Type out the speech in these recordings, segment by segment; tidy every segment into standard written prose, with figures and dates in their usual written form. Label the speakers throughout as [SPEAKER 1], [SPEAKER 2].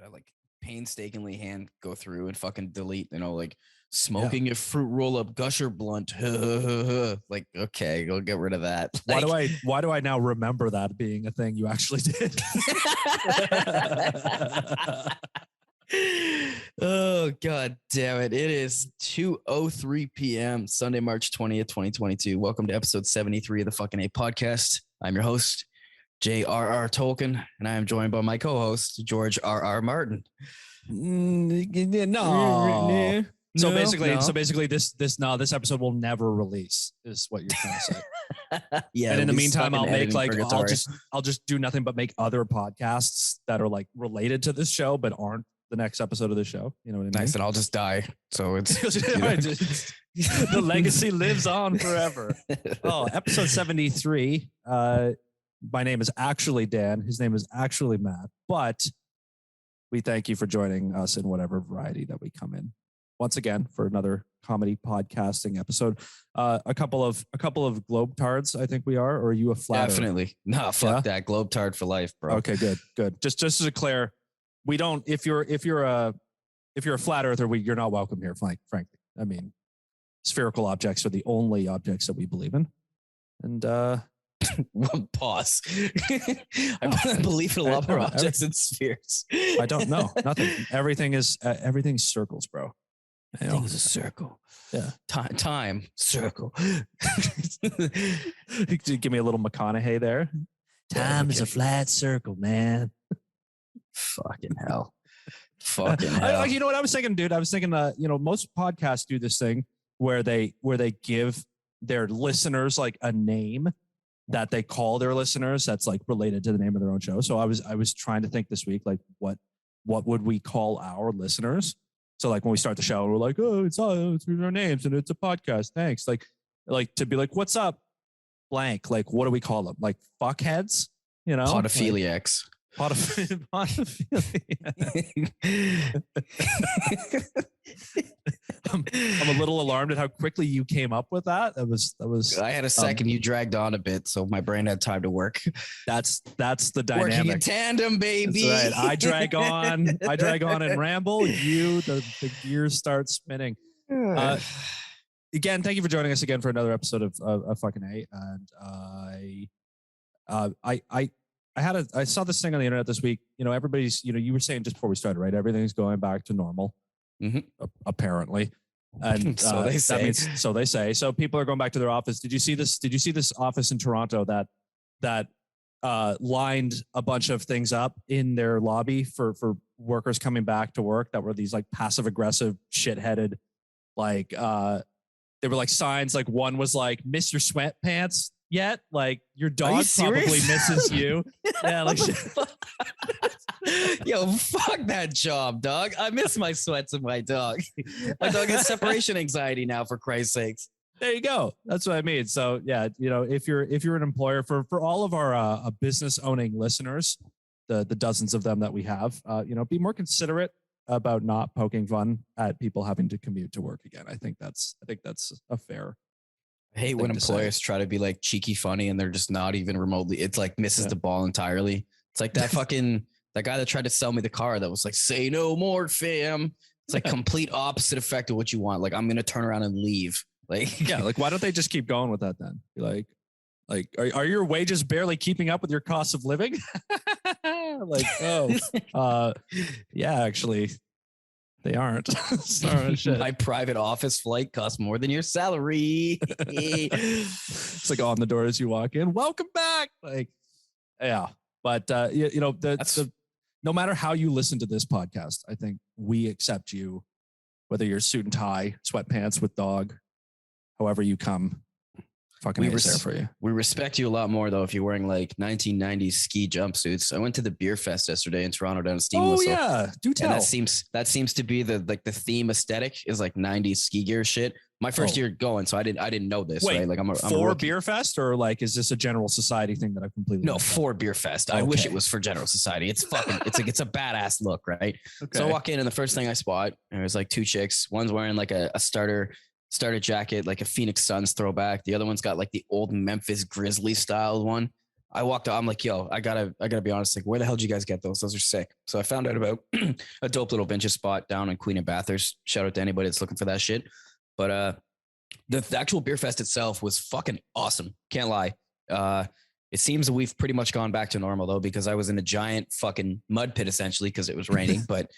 [SPEAKER 1] I like painstakingly go through and fucking delete, like smoking a fruit roll up gusher blunt. Like, okay, go get rid of that.
[SPEAKER 2] Why do I now remember that being a thing you actually did?
[SPEAKER 1] Oh god damn it. It is 2:03 p.m. Sunday, March 20th, 2022. Welcome to episode 73 of the Fuckineh podcast. I'm your host, J.R.R. Tolkien, and I am joined by my co-host, George R.R. Martin.
[SPEAKER 2] No. So basically this episode will never release, is what you're trying to say.
[SPEAKER 1] Yeah.
[SPEAKER 2] And in the meantime, I'll just do nothing but make other podcasts that are like related to this show but aren't the next episode of the show. You know what I mean?
[SPEAKER 1] Nice, and I'll just die. So it's
[SPEAKER 2] the legacy lives on forever. Oh, episode 73. My name is actually Dan. His name is actually Matt. But we thank you for joining us in whatever variety that we come in. Once again, for another comedy podcasting episode. A couple of globetards, I think we are. Or are you a flat?
[SPEAKER 1] Definitely. No, fuck that. Globetard for life, bro.
[SPEAKER 2] Okay, good. Just to declare, we don't. If you're a flat earther, you're not welcome here. Frankly, I mean, spherical objects are the only objects that we believe in. And
[SPEAKER 1] pause. I believe in a lot more objects than spheres.
[SPEAKER 2] I don't know. Nothing. Everything's circles, bro.
[SPEAKER 1] Everything's a circle.
[SPEAKER 2] Yeah.
[SPEAKER 1] Time circle.
[SPEAKER 2] Give me a little Mcinnady there. Time is a flat circle, man.
[SPEAKER 1] Fucking hell.
[SPEAKER 2] You know what I was thinking, dude? I was thinking, most podcasts do this thing where they give their listeners like a name that they call their listeners that's like related to the name of their own show. So I was trying to think this week, like what would we call our listeners? So like when we start the show, we're like, oh, it's our names and it's a podcast. Thanks. Like to be like, what's up? Blank. Like, what do we call them? Like fuckheads,
[SPEAKER 1] Podophiliacs.
[SPEAKER 2] I'm a little alarmed at how quickly you came up with that. That was.
[SPEAKER 1] I had a second. You dragged on a bit, so my brain had time to work.
[SPEAKER 2] That's the dynamic.
[SPEAKER 1] Working in tandem, baby.
[SPEAKER 2] That's right. I drag on and ramble. The gears start spinning. Again, thank you for joining us again for another episode of Fuckineh. And I saw this thing on the internet this week. Everybody's, you were saying just before we started, right? Everything's going back to normal, apparently. And
[SPEAKER 1] so they say.
[SPEAKER 2] So they say. So people are going back to their office. Did you see this office in Toronto that lined a bunch of things up in their lobby for workers coming back to work that were these like passive aggressive shit-headed, like they were like signs. Like one was like, "Miss your sweatpants yet?" Like your dog probably misses you. Yeah, like
[SPEAKER 1] yo, fuck that job, dog. I miss my sweats and my dog. My dog has separation anxiety now, for Christ's sakes.
[SPEAKER 2] There you go. That's what I mean. So yeah, if you're an employer, for all of our business owning listeners, the dozens of them that we have, be more considerate about not poking fun at people having to commute to work again. I think that's a fair.
[SPEAKER 1] I hate when employers try to be like cheeky funny and they're just not even remotely. It's like misses the ball entirely. It's like that that guy that tried to sell me the car that was like, "Say no more, fam." It's like complete opposite effect of what you want. Like, I'm going to turn around and leave. Like,
[SPEAKER 2] yeah. Like, why don't they just keep going with that then? Like, are your wages barely keeping up with your cost of living? Like, yeah, actually. They aren't. Sorry, shit.
[SPEAKER 1] My private office flight costs more than your salary.
[SPEAKER 2] It's like on the door as you walk in. Welcome back. Like, yeah. But no matter how you listen to this podcast, I think we accept you, whether you're suit and tie, sweatpants with dog, however you come. Fucking there for you.
[SPEAKER 1] We respect you a lot more though if you're wearing like 1990s ski jumpsuits. I went to the beer fest yesterday in Toronto down at Steam Whistle.
[SPEAKER 2] Oh yeah, do tell.
[SPEAKER 1] And that seems to be the theme aesthetic is like 90s ski gear shit. My first year going, so I didn't know this.
[SPEAKER 2] Wait,
[SPEAKER 1] right? Like I'm
[SPEAKER 2] for beer fest, or like is this a general society thing that I've completely
[SPEAKER 1] no for beer fest? Okay. I wish it was for general society. It's fucking it's a badass look, right? Okay. So I walk in and the first thing I spot, there's like two chicks. One's wearing like a starter jacket, like a Phoenix Suns throwback. The other one's got like the old Memphis Grizzlies style one. I walked out. I'm like, yo, I gotta be honest. Like, where the hell did you guys get those? Those are sick. So I found out about a dope little vintage spot down in Queen and Bathurst. Shout out to anybody that's looking for that shit. But the actual beer fest itself was fucking awesome. Can't lie. It seems that we've pretty much gone back to normal though, because I was in a giant fucking mud pit essentially because it was raining. But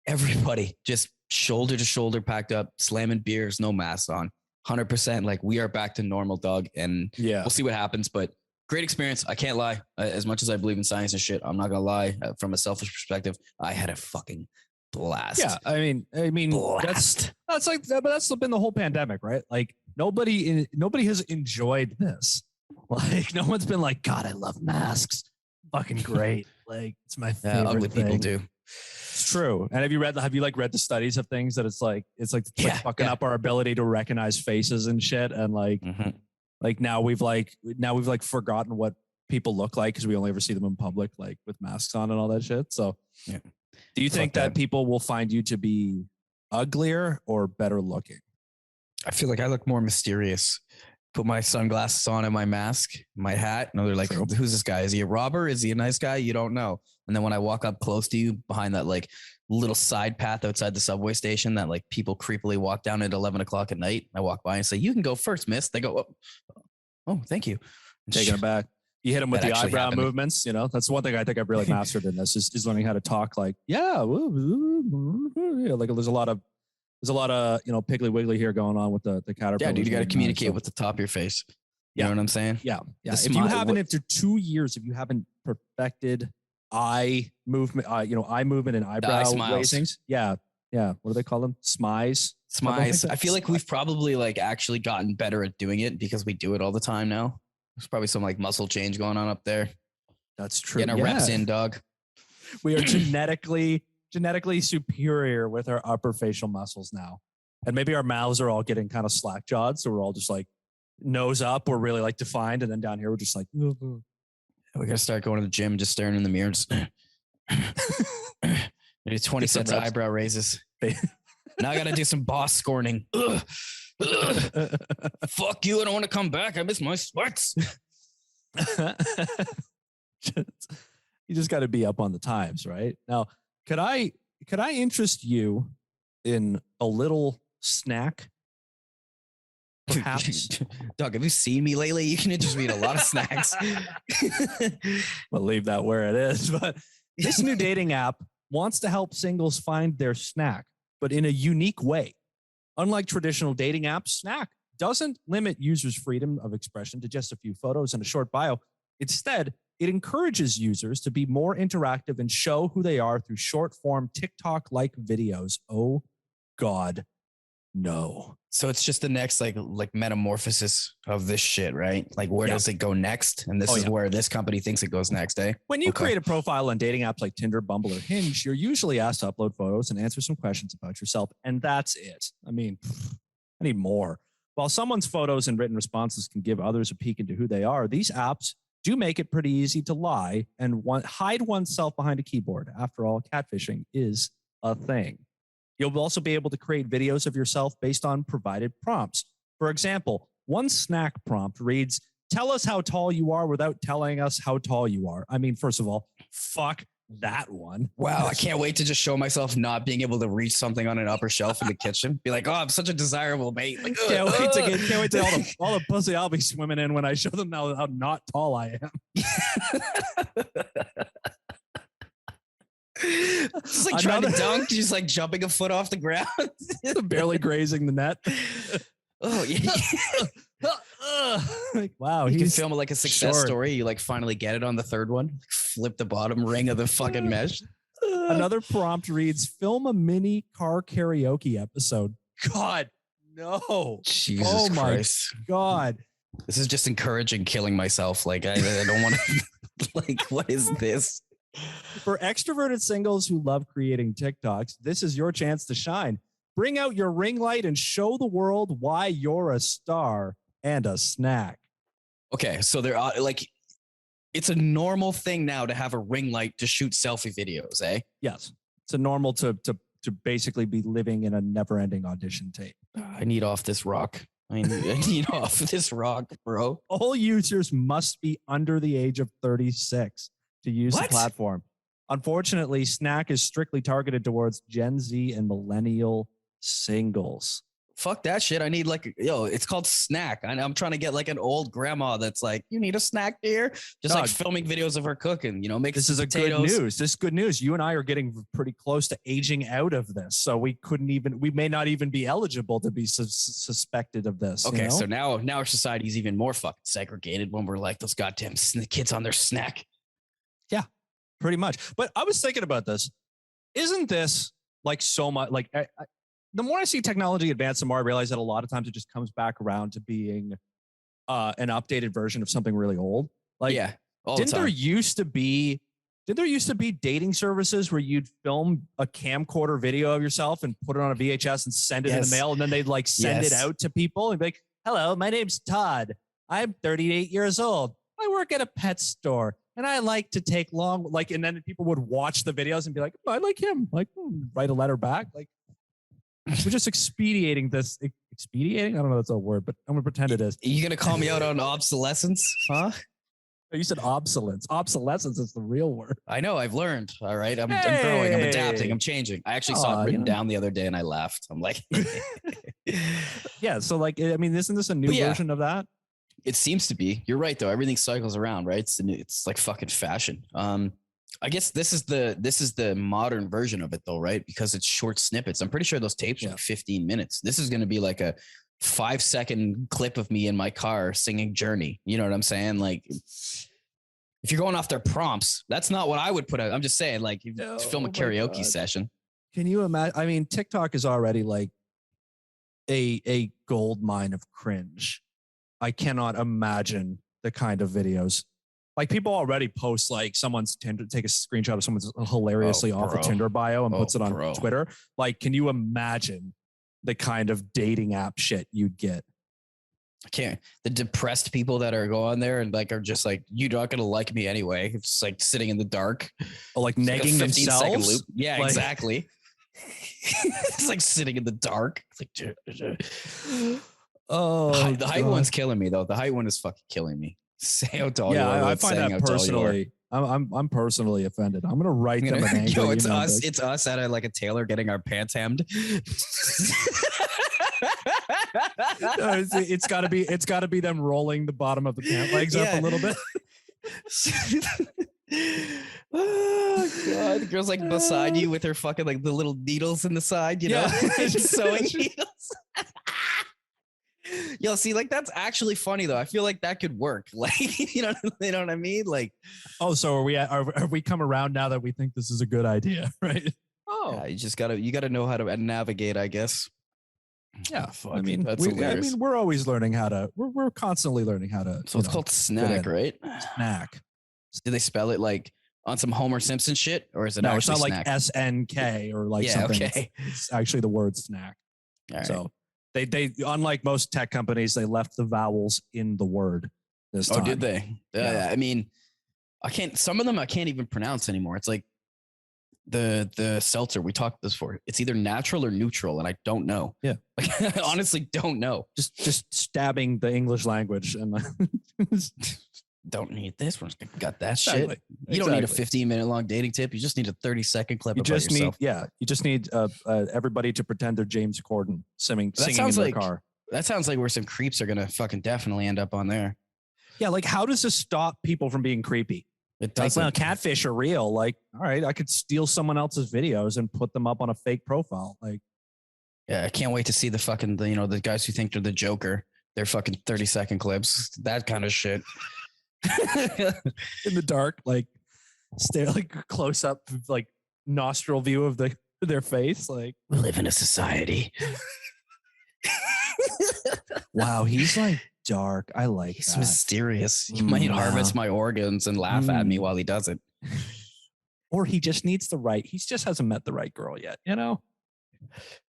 [SPEAKER 1] everybody just shoulder to shoulder packed up, slamming beers, no masks on. 100%. Like, we are back to normal, dog. And we'll see what happens. But great experience. I can't lie. As much as I believe in science and shit, I'm not gonna lie. From a selfish perspective, I had a fucking blast.
[SPEAKER 2] Yeah, I mean,
[SPEAKER 1] blast.
[SPEAKER 2] that's like, but that's been the whole pandemic, right? Like, nobody has enjoyed this. Like, no one's been like, God, I love masks. Fucking great. Like, it's my favorite
[SPEAKER 1] ugly
[SPEAKER 2] thing.
[SPEAKER 1] people do.
[SPEAKER 2] It's true. And have you read the studies of things that it's like fucking up our ability to recognize faces and shit, and like. Like now we've forgotten what people look like because we only ever see them in public, like with masks on and all that shit. So, do you think that people will find you to be uglier or better looking?
[SPEAKER 1] I feel like I look more mysterious. Put my sunglasses on and my mask, my hat, and they're like, "Who's this guy? Is he a robber? Is he a nice guy? You don't know." And then when I walk up close to you behind that like little side path outside the subway station that like people creepily walk down at 11 o'clock at night, I walk by and say, "You can go first, miss." They go, "Oh, thank you."
[SPEAKER 2] Taking it back. You hit them with the eyebrow movements. You know, that's one thing I think I've really mastered in this is learning how to talk like, like there's a lot of Piggly Wiggly here going on with the caterpillar.
[SPEAKER 1] Yeah, dude, you got to communicate with the top of your face. You know what I'm saying?
[SPEAKER 2] Yeah. If you haven't, after 2 years, if you haven't perfected eye movement, eye movement and eyebrow raisings. Yeah. What do they call them? Smize.
[SPEAKER 1] I feel like we've probably like actually gotten better at doing it because we do it all the time now. There's probably some like muscle change going on up there.
[SPEAKER 2] That's true.
[SPEAKER 1] Getting our reps in, dog.
[SPEAKER 2] We are genetically superior with our upper facial muscles now. And maybe our mouths are all getting kind of slack jawed. So we're all just like nose up. We're really like defined. And then down here, we're just like,
[SPEAKER 1] we got to start going to the gym and just staring in the mirror. Just maybe 20 sets of eyebrow raises. Now I got to do some boss scorning. Fuck you. I don't want to come back. I miss my sweats.
[SPEAKER 2] You just got to be up on the times, right? Now, could I interest you in a little snack? Perhaps.
[SPEAKER 1] Doug, have you seen me lately? You can interest me in a lot of snacks.
[SPEAKER 2] We'll leave that where it is. But this new dating app wants to help singles find their snack, but in a unique way. Unlike traditional dating apps, Snack doesn't limit users' freedom of expression to just a few photos and a short bio. Instead, it encourages users to be more interactive and show who they are through short-form TikTok-like videos. Oh, God, no.
[SPEAKER 1] So it's just the next like metamorphosis of this shit, right? Like, where does it go next? And this is where this company thinks it goes next, eh?
[SPEAKER 2] When you create a profile on dating apps like Tinder, Bumble, or Hinge, you're usually asked to upload photos and answer some questions about yourself, and that's it. I mean, I need more. While someone's photos and written responses can give others a peek into who they are, these apps do make it pretty easy to lie and hide oneself behind a keyboard. After all, catfishing is a thing. You'll also be able to create videos of yourself based on provided prompts. For example, one snack prompt reads, "Tell us how tall you are without telling us how tall you are." I mean, first of all, fuck that one.
[SPEAKER 1] Wow, I can't wait to just show myself not being able to reach something on an upper shelf in the kitchen. Be like, "Oh, I'm such a desirable mate." Like,
[SPEAKER 2] can't wait to all the pussy I'll be swimming in when I show them how not tall I am.
[SPEAKER 1] Just like trying to dunk, just like jumping a foot off the ground,
[SPEAKER 2] barely grazing the net.
[SPEAKER 1] Oh yeah.
[SPEAKER 2] Like, wow,
[SPEAKER 1] you can film it like a success story. You like finally get it on the third one. Flip the bottom ring of the fucking mesh.
[SPEAKER 2] Another prompt reads, "Film a mini car karaoke episode." God, no.
[SPEAKER 1] Jesus Christ.
[SPEAKER 2] My God.
[SPEAKER 1] This is just encouraging killing myself. Like I don't want to. Like, what is this?
[SPEAKER 2] For extroverted singles who love creating TikToks, this is your chance to shine. Bring out your ring light and show the world why you're a star and a snack.
[SPEAKER 1] Okay, so there are like, it's a normal thing now to have a ring light to shoot selfie videos, eh?
[SPEAKER 2] Yes, it's a normal to basically be living in a never-ending audition tape.
[SPEAKER 1] I need off this rock. I need off this rock, bro.
[SPEAKER 2] All users must be under the age of 36 to use the platform. Unfortunately, Snack is strictly targeted towards Gen Z and millennial singles.
[SPEAKER 1] Fuck that shit. I need it's called Snack. I'm trying to get like an old grandma that's like, you need a snack, dear. Just like filming videos of her cooking, make
[SPEAKER 2] this is
[SPEAKER 1] potatoes.
[SPEAKER 2] A good news. This is good news. You and I are getting pretty close to aging out of this. So we may not even be eligible to be suspected of this.
[SPEAKER 1] Okay. So now our society is even more fucking segregated when we're like those goddamn kids on their snack.
[SPEAKER 2] Yeah, pretty much. But I was thinking about this. Isn't this like so much like, the more I see technology advance, the more I realize that a lot of times it just comes back around to being an updated version of something really old. Like,
[SPEAKER 1] yeah,
[SPEAKER 2] didn't there used to be dating services where you'd film a camcorder video of yourself and put it on a VHS and send it in the mail, and then they'd like send it out to people and be like, "Hello, my name's Todd. I'm 38 years old. I work at a pet store, and I like to take long and then people would watch the videos and be like, oh, I like him. Like, write a letter back, like." We're just expediting this. Expediting? I don't know if that's a word, but I'm going to pretend it is.
[SPEAKER 1] Are you going to call me out on obsolescence? Huh?
[SPEAKER 2] You said obsolescence. Obsolescence is the real word.
[SPEAKER 1] I know. I've learned. All right. I'm growing. I'm adapting. I'm changing. I actually saw it written down the other day and I laughed. I'm like,
[SPEAKER 2] yeah. So isn't this a new version of that?
[SPEAKER 1] It seems to be. You're right, though. Everything cycles around, right? It's like fucking fashion. I guess this is the modern version of it though, right? Because it's short snippets. I'm pretty sure those tapes are like 15 minutes. This is going to be like a 5-second clip of me in my car singing Journey. You know what I'm saying? Like, if you're going off their prompts, that's not what I would put out. I'm just saying, like, film a karaoke session.
[SPEAKER 2] Can you imagine? I mean, TikTok is already like a gold mine of cringe. I cannot imagine the kind of videos. Like, people already post like someone's Tinder, take a screenshot of someone's hilariously awful Tinder bio and puts it on Twitter. Like, can you imagine the kind of dating app shit you'd get?
[SPEAKER 1] I can't. The depressed people that are going there and like are just like, you're not gonna like me anyway. It's like sitting in the dark,
[SPEAKER 2] or like negging themselves.
[SPEAKER 1] Loop. Yeah, like, exactly. It's like sitting in the dark. It's like, the height one's killing me though. The height one is fucking killing me. Say out to all
[SPEAKER 2] I find that personally. I'm personally offended. I'm gonna write them an angry email.
[SPEAKER 1] It's us at a tailor getting our pants hemmed.
[SPEAKER 2] It's got to be them rolling the bottom of the pant legs up a little bit.
[SPEAKER 1] Oh god, the girl's like beside you with her fucking like the little needles in the side, know, sewing needles. Yo, see, like that's actually funny though. I feel like that could work. Like, you know what I mean? Like,
[SPEAKER 2] oh, so are we come around now that we think this is a good idea, right?
[SPEAKER 1] Oh, yeah, you gotta know how to navigate, I guess.
[SPEAKER 2] Yeah, I mean, we're always learning how to. We're constantly learning how to.
[SPEAKER 1] So it's called Snack, right?
[SPEAKER 2] Snack.
[SPEAKER 1] Do they spell it like on some Homer Simpson shit, or is it?
[SPEAKER 2] No, it's not
[SPEAKER 1] snack?
[SPEAKER 2] Like SNK or like something. Okay. It's actually the word snack. Right. So they unlike most tech companies, they left the vowels in the word this time.
[SPEAKER 1] Oh, did they? Yeah. I mean, some of them I can't even pronounce anymore. It's like the seltzer we talked this for. It's either natural or neutral, and I don't know.
[SPEAKER 2] Yeah,
[SPEAKER 1] like, I honestly don't know.
[SPEAKER 2] Just stabbing the English language and
[SPEAKER 1] don't need this. We're just got that shit. You don't need a 15-minute long dating tip. You just need a 30-second clip. You just
[SPEAKER 2] need everybody to pretend they're James Corden singing in their car.
[SPEAKER 1] That sounds like where some creeps are gonna fucking definitely end up on there.
[SPEAKER 2] Yeah, like how does this stop people from being creepy?
[SPEAKER 1] It doesn't.
[SPEAKER 2] Like, well, catfish are real. Like, all right, I could steal someone else's videos and put them up on a fake profile. Like,
[SPEAKER 1] yeah, I can't wait to see the guys who think they're the Joker. They're fucking 30-second clips. That kind of shit.
[SPEAKER 2] In the dark, like stare like close up, like nostril view of their face. Like,
[SPEAKER 1] we live in a society.
[SPEAKER 2] Wow, he's like dark. I like
[SPEAKER 1] he's that. Mysterious. He might harvest my organs and laugh at me while he does it.
[SPEAKER 2] Or he just needs he just hasn't met the right girl yet, you know?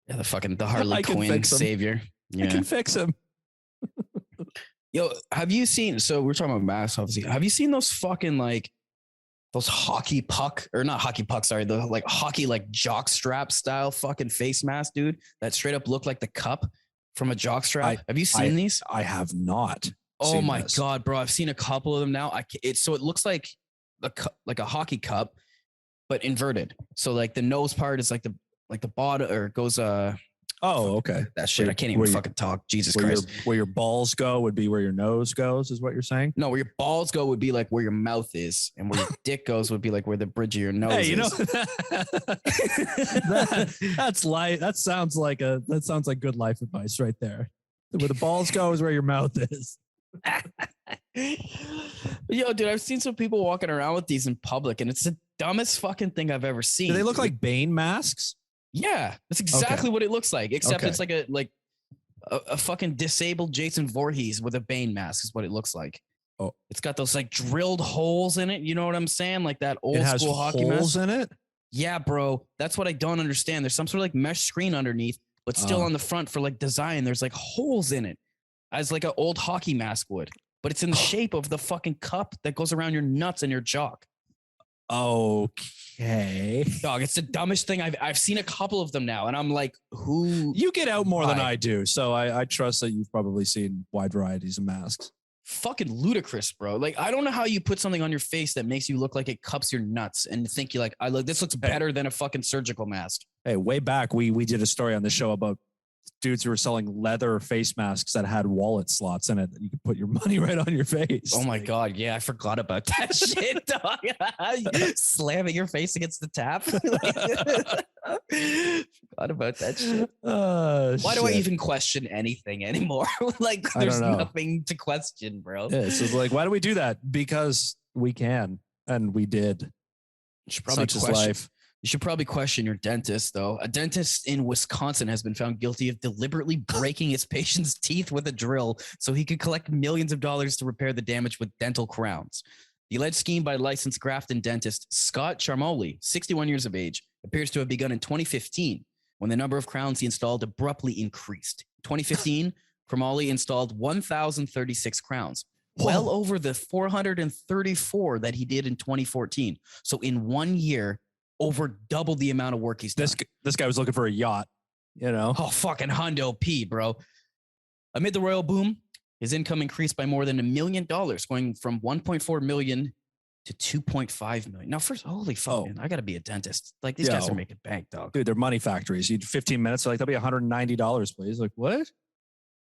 [SPEAKER 1] Yeah, the Harley Quinn savior. Yeah.
[SPEAKER 2] I can fix him.
[SPEAKER 1] Yo, have you seen, so we're talking about masks, obviously. Have you seen those fucking like those hockey puck, or not hockey puck, sorry, the like hockey like jock strap style fucking face mask, dude, that straight up look like the cup from a jock strap. Have you seen these?
[SPEAKER 2] I have not.
[SPEAKER 1] Oh my God, bro. I've seen a couple of them now. So it looks like a hockey cup, but inverted. So like the nose part is like the bottom, or it goes,
[SPEAKER 2] oh, okay.
[SPEAKER 1] That shit. I can't even fucking talk. Jesus Christ.
[SPEAKER 2] Where your balls go would be where your nose goes, is what you're saying?
[SPEAKER 1] No, where your balls go would be like where your mouth is, and where your dick goes would be like where the bridge of your nose is.
[SPEAKER 2] You know, that's light. That sounds like good life advice right there. Where the balls go is where your mouth is.
[SPEAKER 1] Yo, dude, I've seen some people walking around with these in public, and it's the dumbest fucking thing I've ever seen.
[SPEAKER 2] Do they look like Bane masks?
[SPEAKER 1] Yeah, that's exactly what it looks like, except it's like a fucking disabled Jason Voorhees with a Bane mask is what it looks like. Oh, it's got those like drilled holes in it. You know what I'm saying? Like that old school hockey mask.
[SPEAKER 2] Holes in it?
[SPEAKER 1] Yeah, bro. That's what I don't understand. There's some sort of like mesh screen underneath, but still on the front for like design. There's like holes in it, as like an old hockey mask would, but it's in the shape of the fucking cup that goes around your nuts and your jock.
[SPEAKER 2] Okay.
[SPEAKER 1] Dog, it's the dumbest thing. I've seen a couple of them now, and I'm like, who?
[SPEAKER 2] You get out more than I do, so I trust that you've probably seen wide varieties of masks.
[SPEAKER 1] Fucking ludicrous, bro. Like, I don't know how you put something on your face that makes you look like it cups your nuts and think you like, this looks better than a fucking surgical mask.
[SPEAKER 2] Hey, way back, we did a story on the show about dudes who were selling leather face masks that had wallet slots in it that you could put your money right on your face.
[SPEAKER 1] Oh my God. Yeah. I forgot about that shit, dog. Slamming your face against the tap. Forgot about that shit. Why do I even question anything anymore? Like, there's nothing to question, bro.
[SPEAKER 2] Yeah, so it's like, why do we do that? Because we can, and we did.
[SPEAKER 1] You should probably life. You should probably question your dentist, though. A dentist in Wisconsin has been found guilty of deliberately breaking his patient's teeth with a drill so he could collect millions of dollars to repair the damage with dental crowns. The alleged scheme by licensed Grafton dentist Scott Charmoli, 61 years of age, appears to have begun in 2015 when the number of crowns he installed abruptly increased. In 2015, Charmoli installed 1,036 crowns, well over the 434 that he did in 2014. So in 1 year, over double the amount of work he's done.
[SPEAKER 2] This guy was looking for a yacht, you know?
[SPEAKER 1] Oh, fucking Hundo P, bro. Amid the royal boom, his income increased by more than $1 million, going from 1.4 million to 2.5 million. Now, first, holy fuck, man, I gotta be a dentist. Like, these guys are making bank, dog.
[SPEAKER 2] Dude, they're money factories. You 15 minutes, they're like, that'll be $190, please. Like, what?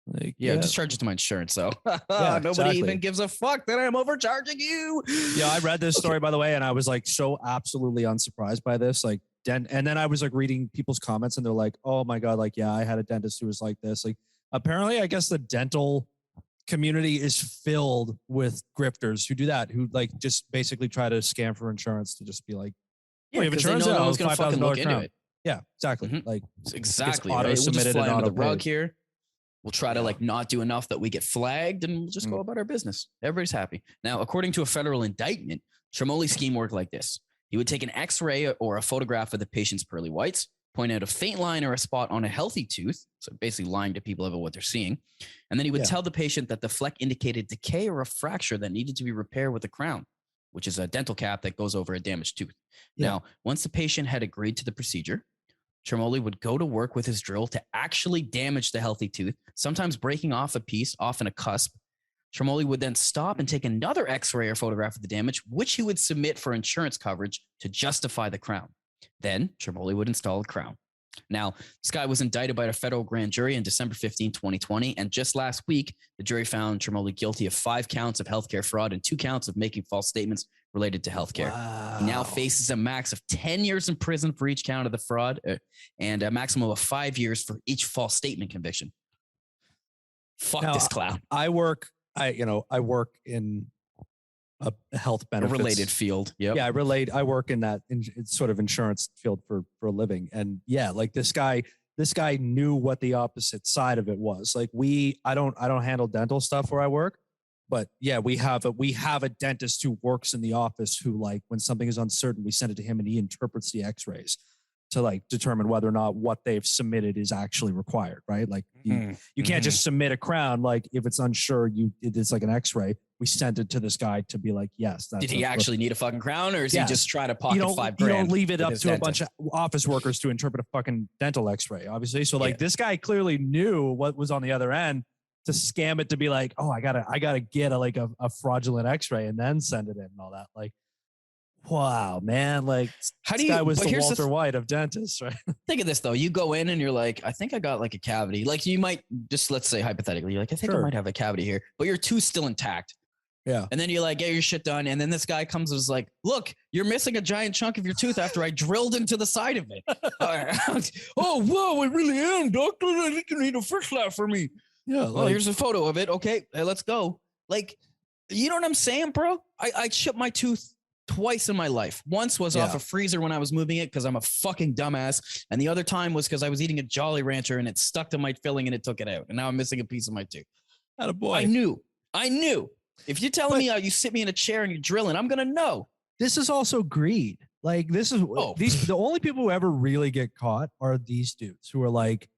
[SPEAKER 1] Like, yeah, just charge it to my insurance, though. Nobody even gives a fuck that I'm overcharging you.
[SPEAKER 2] Yeah, I read this story, by the way, and I was like so absolutely unsurprised by this. Like, and then I was like reading people's comments, and they're like, "Oh my God, like, yeah, I had a dentist who was like this." Like, apparently, I guess the dental community is filled with grifters who do that, who like just basically try to scam for insurance to just be like,
[SPEAKER 1] "Yeah, you have insurance, no one's gonna fucking look into it."
[SPEAKER 2] Yeah, exactly.
[SPEAKER 1] Mm-hmm.
[SPEAKER 2] Like,
[SPEAKER 1] exactly. Right? We'll just fly under the rug here. We'll try to like not do enough that we get flagged, and we'll just go about our business. Everybody's happy. Now, according to a federal indictment, Charmoli's scheme worked like this. He would take an x-ray or a photograph of the patient's pearly whites, point out a faint line or a spot on a healthy tooth, so basically lying to people about what they're seeing, and then he would tell the patient that the fleck indicated decay or a fracture that needed to be repaired with a crown, which is a dental cap that goes over a damaged tooth. Now, once the patient had agreed to the procedure, Charmoli would go to work with his drill to actually damage the healthy tooth, sometimes breaking off a piece, often a cusp. Charmoli would then stop and take another x-ray or photograph of the damage, which he would submit for insurance coverage to justify the crown. Then Charmoli would install a crown. Now, this guy was indicted by a federal grand jury on December 15, 2020, and just last week, the jury found Charmoli guilty of 5 counts of healthcare fraud and 2 counts of making false statements related to healthcare. Wow. He now faces a max of 10 years in prison for each count of the fraud and a maximum of 5 years for each false statement conviction. Fuck now, this clown.
[SPEAKER 2] I work in a health benefits.
[SPEAKER 1] A related field. Yep.
[SPEAKER 2] Yeah, I work in that sort of insurance field for a living. And yeah, like this guy knew what the opposite side of it was. Like I don't handle dental stuff where I work, but yeah, we have a dentist who works in the office who, like, when something is uncertain, we send it to him and he interprets the x-rays to like determine whether or not what they've submitted is actually required, right? Like you can't just submit a crown. Like if it's unsure, it's like an x-ray. We sent it to this guy to be like, yes.
[SPEAKER 1] Did he actually need a fucking crown, or is he just trying to pocket $5,000?
[SPEAKER 2] You don't leave it up to a bunch of office workers to interpret a fucking dental x-ray, obviously. So like this guy clearly knew what was on the other end to scam it to be like, oh, I gotta get a fraudulent x-ray and then send it in and all that. Like, wow, man. Like,
[SPEAKER 1] how do
[SPEAKER 2] this
[SPEAKER 1] you,
[SPEAKER 2] guy was the Walter White of dentists, right?
[SPEAKER 1] Think of this though. You go in and you're like, I think I got like a cavity. Like you might just, let's say hypothetically, you're like, I think I might have a cavity here, but your tooth's still intact.
[SPEAKER 2] Yeah.
[SPEAKER 1] And then you're like, get your shit done. And then this guy comes and is like, look, you're missing a giant chunk of your tooth after I drilled into the side of it. Oh, whoa, I really am, doctor. I think you need a fix that for me. Yeah. Well, here's a photo of it. Okay, let's go. Like, you know what I'm saying, bro? I chipped my tooth twice in my life. Once was off a freezer when I was moving it because I'm a fucking dumbass. And the other time was because I was eating a Jolly Rancher and it stuck to my filling and it took it out. And now I'm missing a piece of my tooth.
[SPEAKER 2] Attaboy.
[SPEAKER 1] I knew. If you're telling me how you sit me in a chair and you're drilling, I'm gonna know.
[SPEAKER 2] This is also greed. Like this is the only people who ever really get caught are these dudes who are like,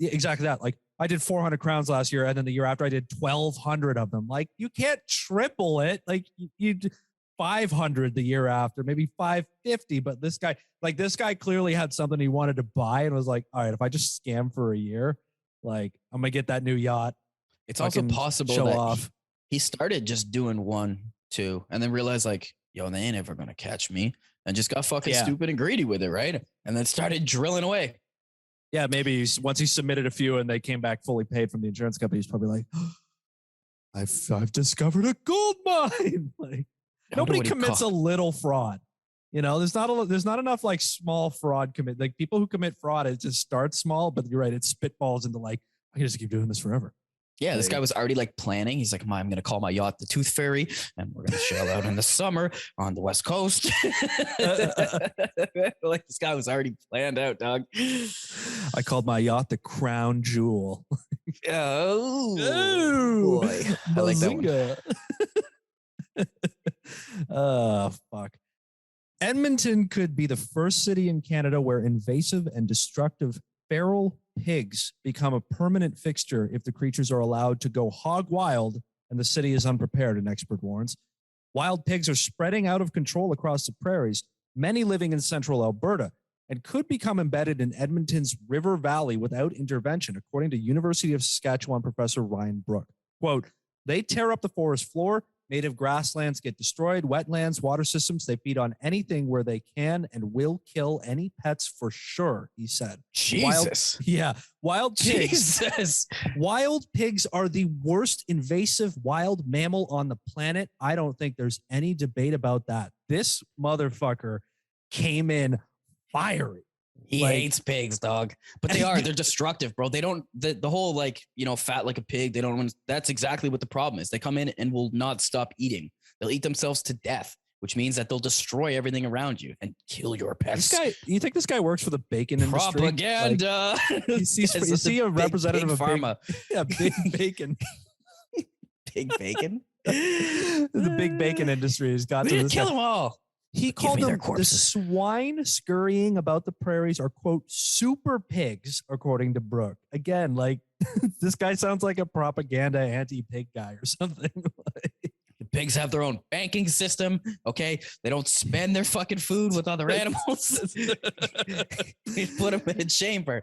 [SPEAKER 2] exactly that. Like I did 400 crowns last year, and then the year after I did 1,200 of them. Like you can't triple it. Like you 500 the year after, maybe 550. But this guy clearly had something he wanted to buy and was like, all right, if I just scam for a year, like I'm gonna get that new yacht.
[SPEAKER 1] It's also possible that he started just doing 1, 2, and then realized like, yo, they ain't ever gonna catch me, and just got fucking stupid and greedy with it, right? And then started drilling away.
[SPEAKER 2] Yeah, maybe once he submitted a few and they came back fully paid from the insurance company, he's probably like, I've discovered a gold mine. Like nobody commits a little fraud. You know, there's not enough like small fraud commit. Like people who commit fraud, it just starts small, but you're right, it spitballs into like, I can just keep doing this forever.
[SPEAKER 1] Yeah, this guy was already like planning. He's like, I'm going to call my yacht the Tooth Fairy, and we're going to sail out in the summer on the West Coast. Like this guy was already planned out, dog.
[SPEAKER 2] I called my yacht the Crown Jewel.
[SPEAKER 1] Oh, boy. I like that one.
[SPEAKER 2] Oh, fuck. Edmonton could be the first city in Canada where invasive and destructive feral pigs become a permanent fixture if the creatures are allowed to go hog wild and the city is unprepared, an expert warns. Wild pigs are spreading out of control across the prairies, many living in central Alberta, and could become embedded in Edmonton's River Valley without intervention, according to University of Saskatchewan professor Ryan Brook. Quote, they tear up the forest floor, native grasslands get destroyed, wetlands, water systems, they feed on anything where they can and will kill any pets for sure, he said.
[SPEAKER 1] Jesus.
[SPEAKER 2] Wild pigs.
[SPEAKER 1] Jesus.
[SPEAKER 2] Wild pigs are the worst invasive wild mammal on the planet. I don't think there's any debate about that. This motherfucker came in fiery.
[SPEAKER 1] He hates pigs, dog. But they're destructive, bro. They don't, the whole like, you know, fat like a pig. They don't want, that's exactly what the problem is. They come in and will not stop eating. They'll eat themselves to death, which means that they'll destroy everything around you and kill your pets.
[SPEAKER 2] You think this guy works for the bacon industry?
[SPEAKER 1] Propaganda.
[SPEAKER 2] Like, is he a representative of
[SPEAKER 1] pharma?
[SPEAKER 2] Big bacon.
[SPEAKER 1] Big bacon?
[SPEAKER 2] The big bacon industry has got to
[SPEAKER 1] kill them all.
[SPEAKER 2] He called them the swine scurrying about the prairies are, quote, super pigs, according to Brooke. Again, like, this guy sounds like a propaganda anti-pig guy or something.
[SPEAKER 1] The pigs have their own banking system, okay? They don't spend their fucking food with other animals. They put them in a chamber.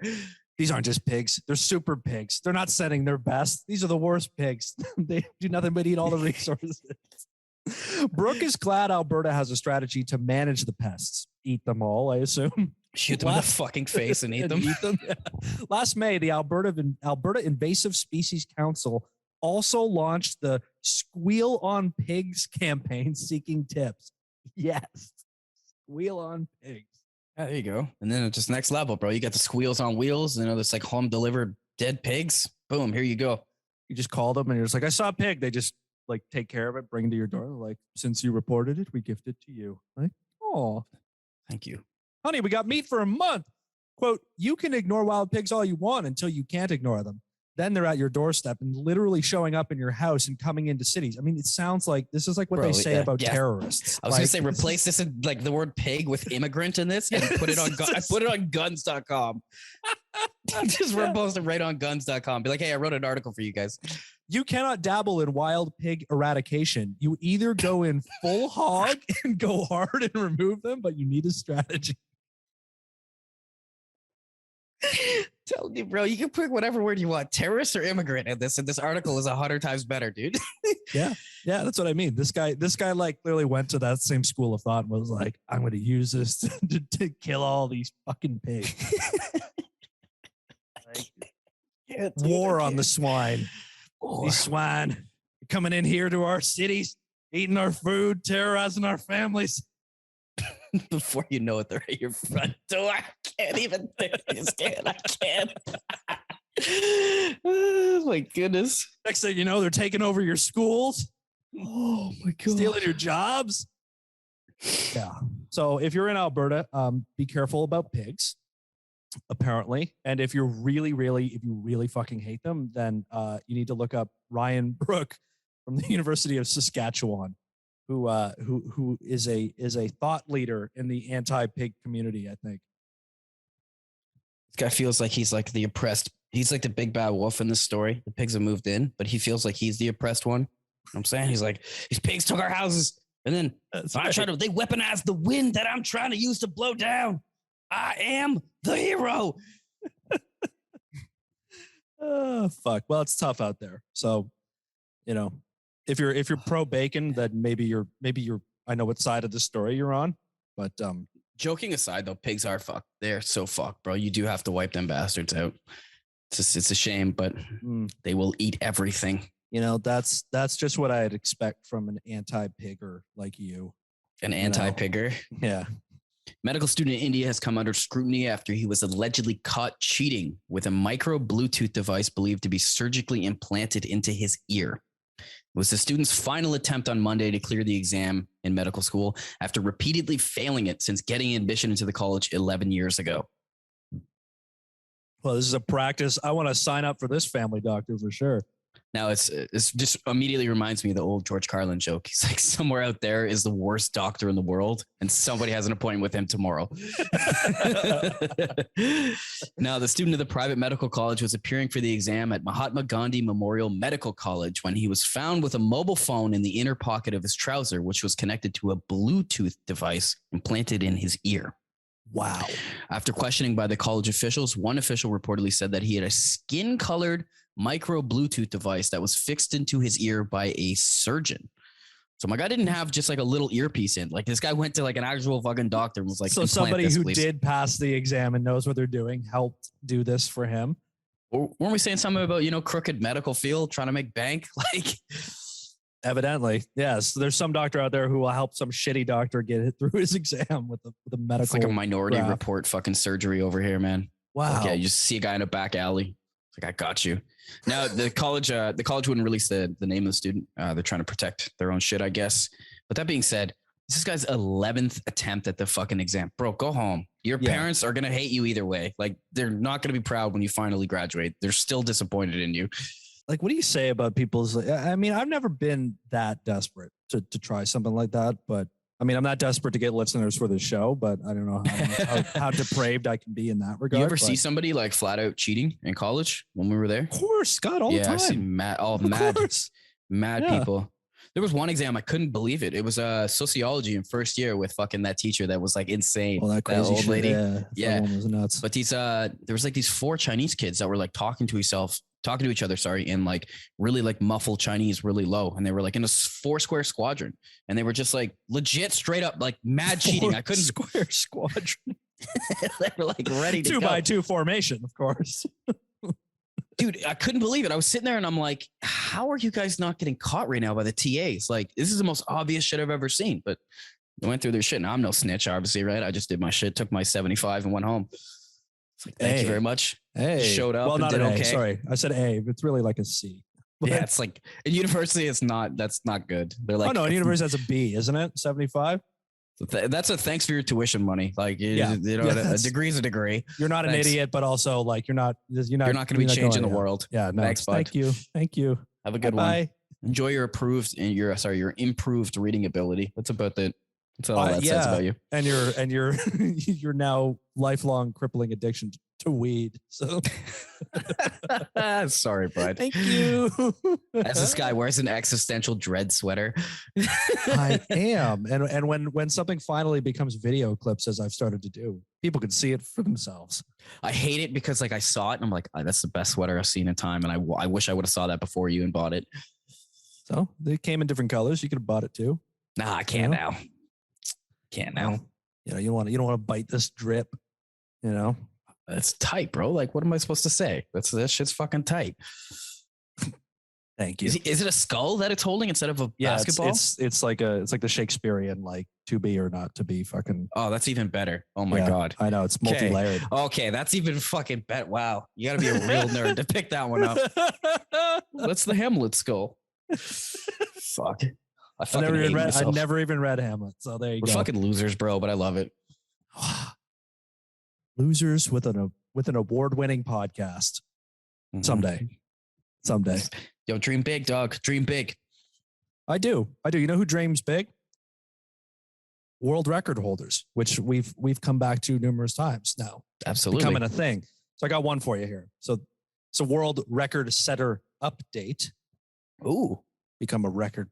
[SPEAKER 2] These aren't just pigs. They're super pigs. They're not setting their best. These are the worst pigs. They do nothing but eat all the resources. Brooke is glad Alberta has a strategy to manage the pests. Eat them all, I assume.
[SPEAKER 1] Shoot them in the fucking face and eat them.
[SPEAKER 2] Yeah. Last May, the Alberta Invasive Species Council also launched the Squeal on Pigs campaign seeking tips. Yes. Squeal on pigs.
[SPEAKER 1] Yeah, there you go. And then it's just next level, bro. You got the squeals on wheels, you know, this like home delivered dead pigs. Boom, here you go.
[SPEAKER 2] You just call them and you're just like, I saw a pig. They just like take care of it, bring it to your door. Like, since you reported it, we gift it to you. Like, oh,
[SPEAKER 1] thank you.
[SPEAKER 2] Honey, we got meat for a month. Quote, you can ignore wild pigs all you want until you can't ignore them. then they're at your doorstep and literally showing up in your house and coming into cities. I mean, it sounds like this is like what they say about terrorists.
[SPEAKER 1] I was gonna say replace this in like the word pig with immigrant in this and put it on I put it on guns.com. Just post it right on guns.com. Be like, hey, I wrote an article for you guys.
[SPEAKER 2] You cannot dabble in wild pig eradication. You either go in full hog and go hard and remove them, but you need a strategy.
[SPEAKER 1] Tell me, bro, you can pick whatever word you want, terrorist or immigrant in this, and this article is 100 times better, dude.
[SPEAKER 2] Yeah, that's what I mean. This guy like clearly went to that same school of thought and was like, I'm going to use this to kill all these fucking pigs. War on the swine. These swine coming in here to our cities, eating our food, terrorizing our families.
[SPEAKER 1] Before you know it, they're at your front door. I can't even think this, kid. I can't. Oh my goodness.
[SPEAKER 2] Next thing you know, they're taking over your schools.
[SPEAKER 1] Oh my god.
[SPEAKER 2] Stealing your jobs. Yeah. So if you're in Alberta, be careful about pigs, apparently. And if you really fucking hate them, then you need to look up Ryan Brook from the University of Saskatchewan. Who is a thought leader in the anti-pig community, I think.
[SPEAKER 1] This guy feels like he's like the oppressed. He's like the big bad wolf in this story. The pigs have moved in, but he feels like he's the oppressed one. You know what I'm saying? He's like, these pigs took our houses. And then they weaponized the wind that I'm trying to use to blow down. I am the hero.
[SPEAKER 2] Oh, fuck. Well, it's tough out there. So, you know, if you're pro bacon, then maybe you're I know what side of the story you're on, but
[SPEAKER 1] joking aside though, pigs are fucked. They're so fucked, bro. You do have to wipe them bastards out. It's a shame, but they will eat everything.
[SPEAKER 2] You know, that's just what I'd expect from an anti-pigger like you.
[SPEAKER 1] An anti-pigger?
[SPEAKER 2] Yeah.
[SPEAKER 1] Medical student in India has come under scrutiny after he was allegedly caught cheating with a micro Bluetooth device believed to be surgically implanted into his ear. It was the student's final attempt on Monday to clear the exam in medical school after repeatedly failing it since getting admission into the college 11 years ago.
[SPEAKER 2] Well, this is a practice. I want to sign up for this family doctor for sure.
[SPEAKER 1] Now it's just immediately reminds me of the old George Carlin joke. He's like, somewhere out there is the worst doctor in the world, and somebody has an appointment with him tomorrow. Now, the student of the private medical college was appearing for the exam at Mahatma Gandhi Memorial Medical College when he was found with a mobile phone in the inner pocket of his trouser, which was connected to a Bluetooth device implanted in his ear.
[SPEAKER 2] Wow. After
[SPEAKER 1] questioning by the college officials, one official reportedly said that he had a skin-colored micro Bluetooth device that was fixed into his ear by a surgeon. So my guy didn't have just like a little earpiece in. Like this guy went to like an actual fucking doctor and was like,
[SPEAKER 2] so somebody who did pass the exam and knows what they're doing helped do this for him.
[SPEAKER 1] Weren't we saying something about, you know, crooked medical field trying to make bank? Like,
[SPEAKER 2] evidently, yes. There's some doctor out there who will help some shitty doctor get it through his exam with the medical.
[SPEAKER 1] It's like a Minority Report fucking surgery over here, man.
[SPEAKER 2] Wow.
[SPEAKER 1] Like, yeah, you just see a guy in a back alley. It's like, I got you. Now the college wouldn't release the name of the student. They're trying to protect their own shit, I guess. But that being said, this guy's 11th attempt at the fucking exam. Bro, go home. Your parents are gonna hate you either way. Like, they're not gonna be proud when you finally graduate. They're still disappointed in you.
[SPEAKER 2] Like, what do you say about people's? I mean, I've never been that desperate to try something like that, but I mean, I'm not desperate to get listeners for the show, but I don't know how depraved I can be in that regard.
[SPEAKER 1] You ever see somebody like flat out cheating in college when we were there?
[SPEAKER 2] Of course, Scott, all the time.
[SPEAKER 1] I see mad people. There was one exam, I couldn't believe it. It was sociology in first year with fucking that teacher that was like insane.
[SPEAKER 2] Well, that crazy
[SPEAKER 1] old lady.
[SPEAKER 2] Yeah. That one was nuts.
[SPEAKER 1] But there was like these 4 Chinese kids that were like talking to each other, in like really like muffled Chinese, really low. And they were like in a 4-square squadron. And they were just like legit straight up like mad cheating. I couldn't
[SPEAKER 2] 4-square squadron.
[SPEAKER 1] They were like ready to
[SPEAKER 2] 2x2 formation, of course.
[SPEAKER 1] Dude, I couldn't believe it. I was sitting there and I'm like, how are you guys not getting caught right now by the TAs? Like, this is the most obvious shit I've ever seen. But they went through their shit. Now I'm no snitch, obviously, right? I just did my shit, took my 75 and went home. Like, thank you very much.
[SPEAKER 2] Hey,
[SPEAKER 1] showed up.
[SPEAKER 2] Well,
[SPEAKER 1] and
[SPEAKER 2] not
[SPEAKER 1] did
[SPEAKER 2] an
[SPEAKER 1] okay.
[SPEAKER 2] A. Sorry, I said A. But it's really like a C. But,
[SPEAKER 1] yeah, it's like in university, that's not good. They're like,
[SPEAKER 2] oh no, in university that's a B, isn't it? 75.
[SPEAKER 1] That's a thanks for your tuition money. Like, a degree's a degree.
[SPEAKER 2] You're not an idiot, but also like you're not
[SPEAKER 1] going to be changing the world.
[SPEAKER 2] Yeah, no.
[SPEAKER 1] Thanks, bud.
[SPEAKER 2] Thank you.
[SPEAKER 1] Have a good one. Enjoy your your improved reading ability. That's about it. That's all that says about you.
[SPEAKER 2] And your now lifelong crippling addiction to weed. So
[SPEAKER 1] sorry, bud.
[SPEAKER 2] Thank you.
[SPEAKER 1] As this guy wears an existential dread sweater.
[SPEAKER 2] I am. And when something finally becomes video clips, as I've started to do, people can see it for themselves.
[SPEAKER 1] I hate it because like I saw it and I'm like, oh, that's the best sweater I've seen in time. And I wish I would have saw that before you and bought it.
[SPEAKER 2] So they came in different colors. You could have bought it too.
[SPEAKER 1] Nah, I can't now. Can't now.
[SPEAKER 2] You know, you don't want to bite this drip. You know,
[SPEAKER 1] that's tight, bro. Like, what am I supposed to say? That shit's fucking tight.
[SPEAKER 2] Thank you.
[SPEAKER 1] Is it a skull that it's holding instead of a basketball?
[SPEAKER 2] It's like the Shakespearean, like to be or not to be fucking.
[SPEAKER 1] Oh, that's even better. Oh my God.
[SPEAKER 2] I know it's multi-layered.
[SPEAKER 1] Okay, that's even fucking bet. Wow. You got to be a real nerd to pick that one up. What's the Hamlet skull? Fuck. I
[SPEAKER 2] never even read Hamlet. So there you go.
[SPEAKER 1] We're fucking losers, bro, but I love it.
[SPEAKER 2] Losers with an award-winning podcast. Someday.
[SPEAKER 1] Yo, dream big, dog. Dream big.
[SPEAKER 2] I do. You know who dreams big? World record holders, which we've come back to numerous times now.
[SPEAKER 1] Absolutely.
[SPEAKER 2] Becoming a thing. So I got one for you here. So it's a world record setter update.
[SPEAKER 1] Ooh.
[SPEAKER 2] Become a record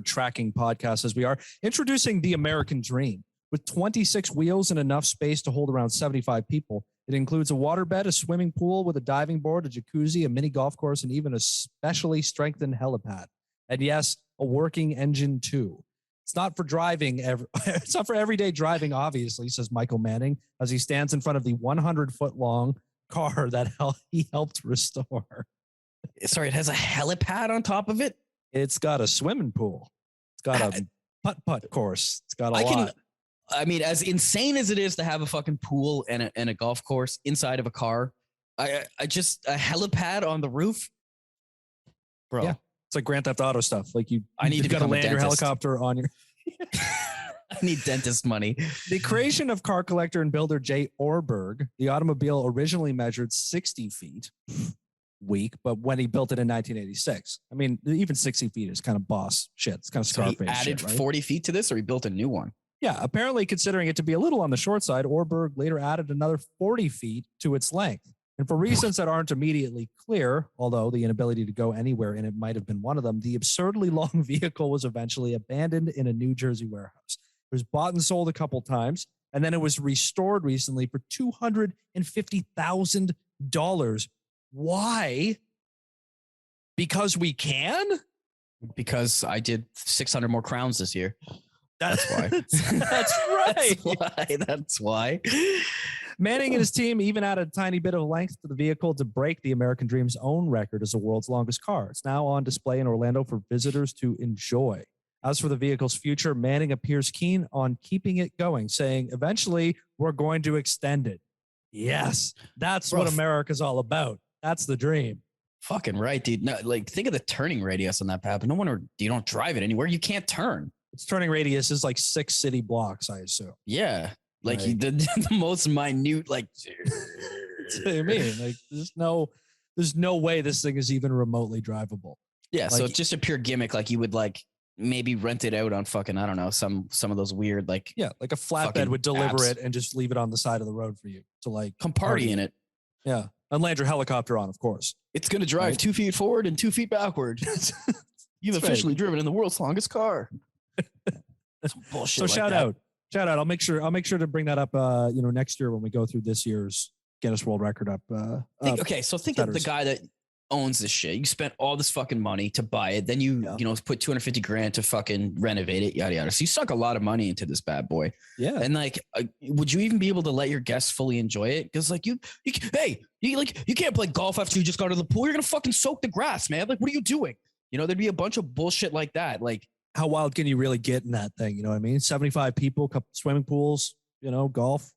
[SPEAKER 2] tracking podcast as we are introducing the American Dream. With 26 wheels and enough space to hold around 75 people, it includes a waterbed, a swimming pool with a diving board, a jacuzzi, a mini golf course, and even a specially strengthened helipad. And yes, a working engine too. It's not for driving. It's not for everyday driving, obviously, says Michael Manning as he stands in front of the 100-foot-long car that he helped restore.
[SPEAKER 1] Sorry, it has a helipad on top of it?
[SPEAKER 2] It's got a swimming pool. It's got a putt-putt course. It's got a lot.
[SPEAKER 1] I mean, as insane as it is to have a fucking pool and a golf course inside of a car, I just a helipad on the roof, bro. Yeah,
[SPEAKER 2] it's like Grand Theft Auto stuff. Like you've got to land your helicopter on your.
[SPEAKER 1] I need dentist money.
[SPEAKER 2] The creation of car collector and builder Jay Orberg, the automobile originally measured 60 feet. Weak, but when he built it in 1986, I mean, even 60 feet is kind of boss shit. It's kind of Scarface.
[SPEAKER 1] So he added
[SPEAKER 2] shit, right?
[SPEAKER 1] 40 feet to this, or he built a new one?
[SPEAKER 2] Yeah, apparently considering it to be a little on the short side, Orberg later added another 40 feet to its length. And for reasons that aren't immediately clear, although the inability to go anywhere in it might have been one of them, the absurdly long vehicle was eventually abandoned in a New Jersey warehouse. It was bought and sold a couple times, and then it was restored recently for $250,000. Why? Because we can?
[SPEAKER 1] Because I did 600 more crowns this year. That's why.
[SPEAKER 2] That's right.
[SPEAKER 1] That's why.
[SPEAKER 2] Manning and his team even added a tiny bit of length to the vehicle to break the American Dream's own record as the world's longest car. It's now on display in Orlando for visitors to enjoy. As for the vehicle's future, Manning appears keen on keeping it going, saying, eventually, we're going to extend it. Yes, that's what America's all about. That's the dream.
[SPEAKER 1] Fucking right, dude. No, like, think of the turning radius on that path. But no wonder you don't drive it anywhere. You can't turn.
[SPEAKER 2] Its turning radius is like 6 city blocks, I assume.
[SPEAKER 1] Yeah. Like the most minute, like,
[SPEAKER 2] that's what I mean. Like, there's no way this thing is even remotely drivable.
[SPEAKER 1] Yeah.
[SPEAKER 2] Like,
[SPEAKER 1] so it's just a pure gimmick. Like you would like maybe rent it out on fucking, I don't know, some of those weird, like,
[SPEAKER 2] yeah, like a flatbed would deliver it and just leave it on the side of the road for you to like
[SPEAKER 1] come party in it.
[SPEAKER 2] Yeah. And land your helicopter on, of course.
[SPEAKER 1] It's going to drive 2 feet forward and 2 feet backward. You've officially driven in the world's longest car. Bullshit.
[SPEAKER 2] So shout out. I'll make sure to bring that up, next year when we go through this year's Guinness World Record up.
[SPEAKER 1] So think of the guy that owns this shit. You spent all this fucking money to buy it. Then you put $250,000 to fucking renovate it, yada, yada. So you suck a lot of money into this bad boy.
[SPEAKER 2] Yeah.
[SPEAKER 1] And like, would you even be able to let your guests fully enjoy it? Cause like you can't play golf after you just got to the pool. You're going to fucking soak the grass, man. Like, what are you doing? There'd be a bunch of bullshit like that. Like,
[SPEAKER 2] how wild can you really get in that thing? You know what I mean? 75 people, couple swimming pools, golf.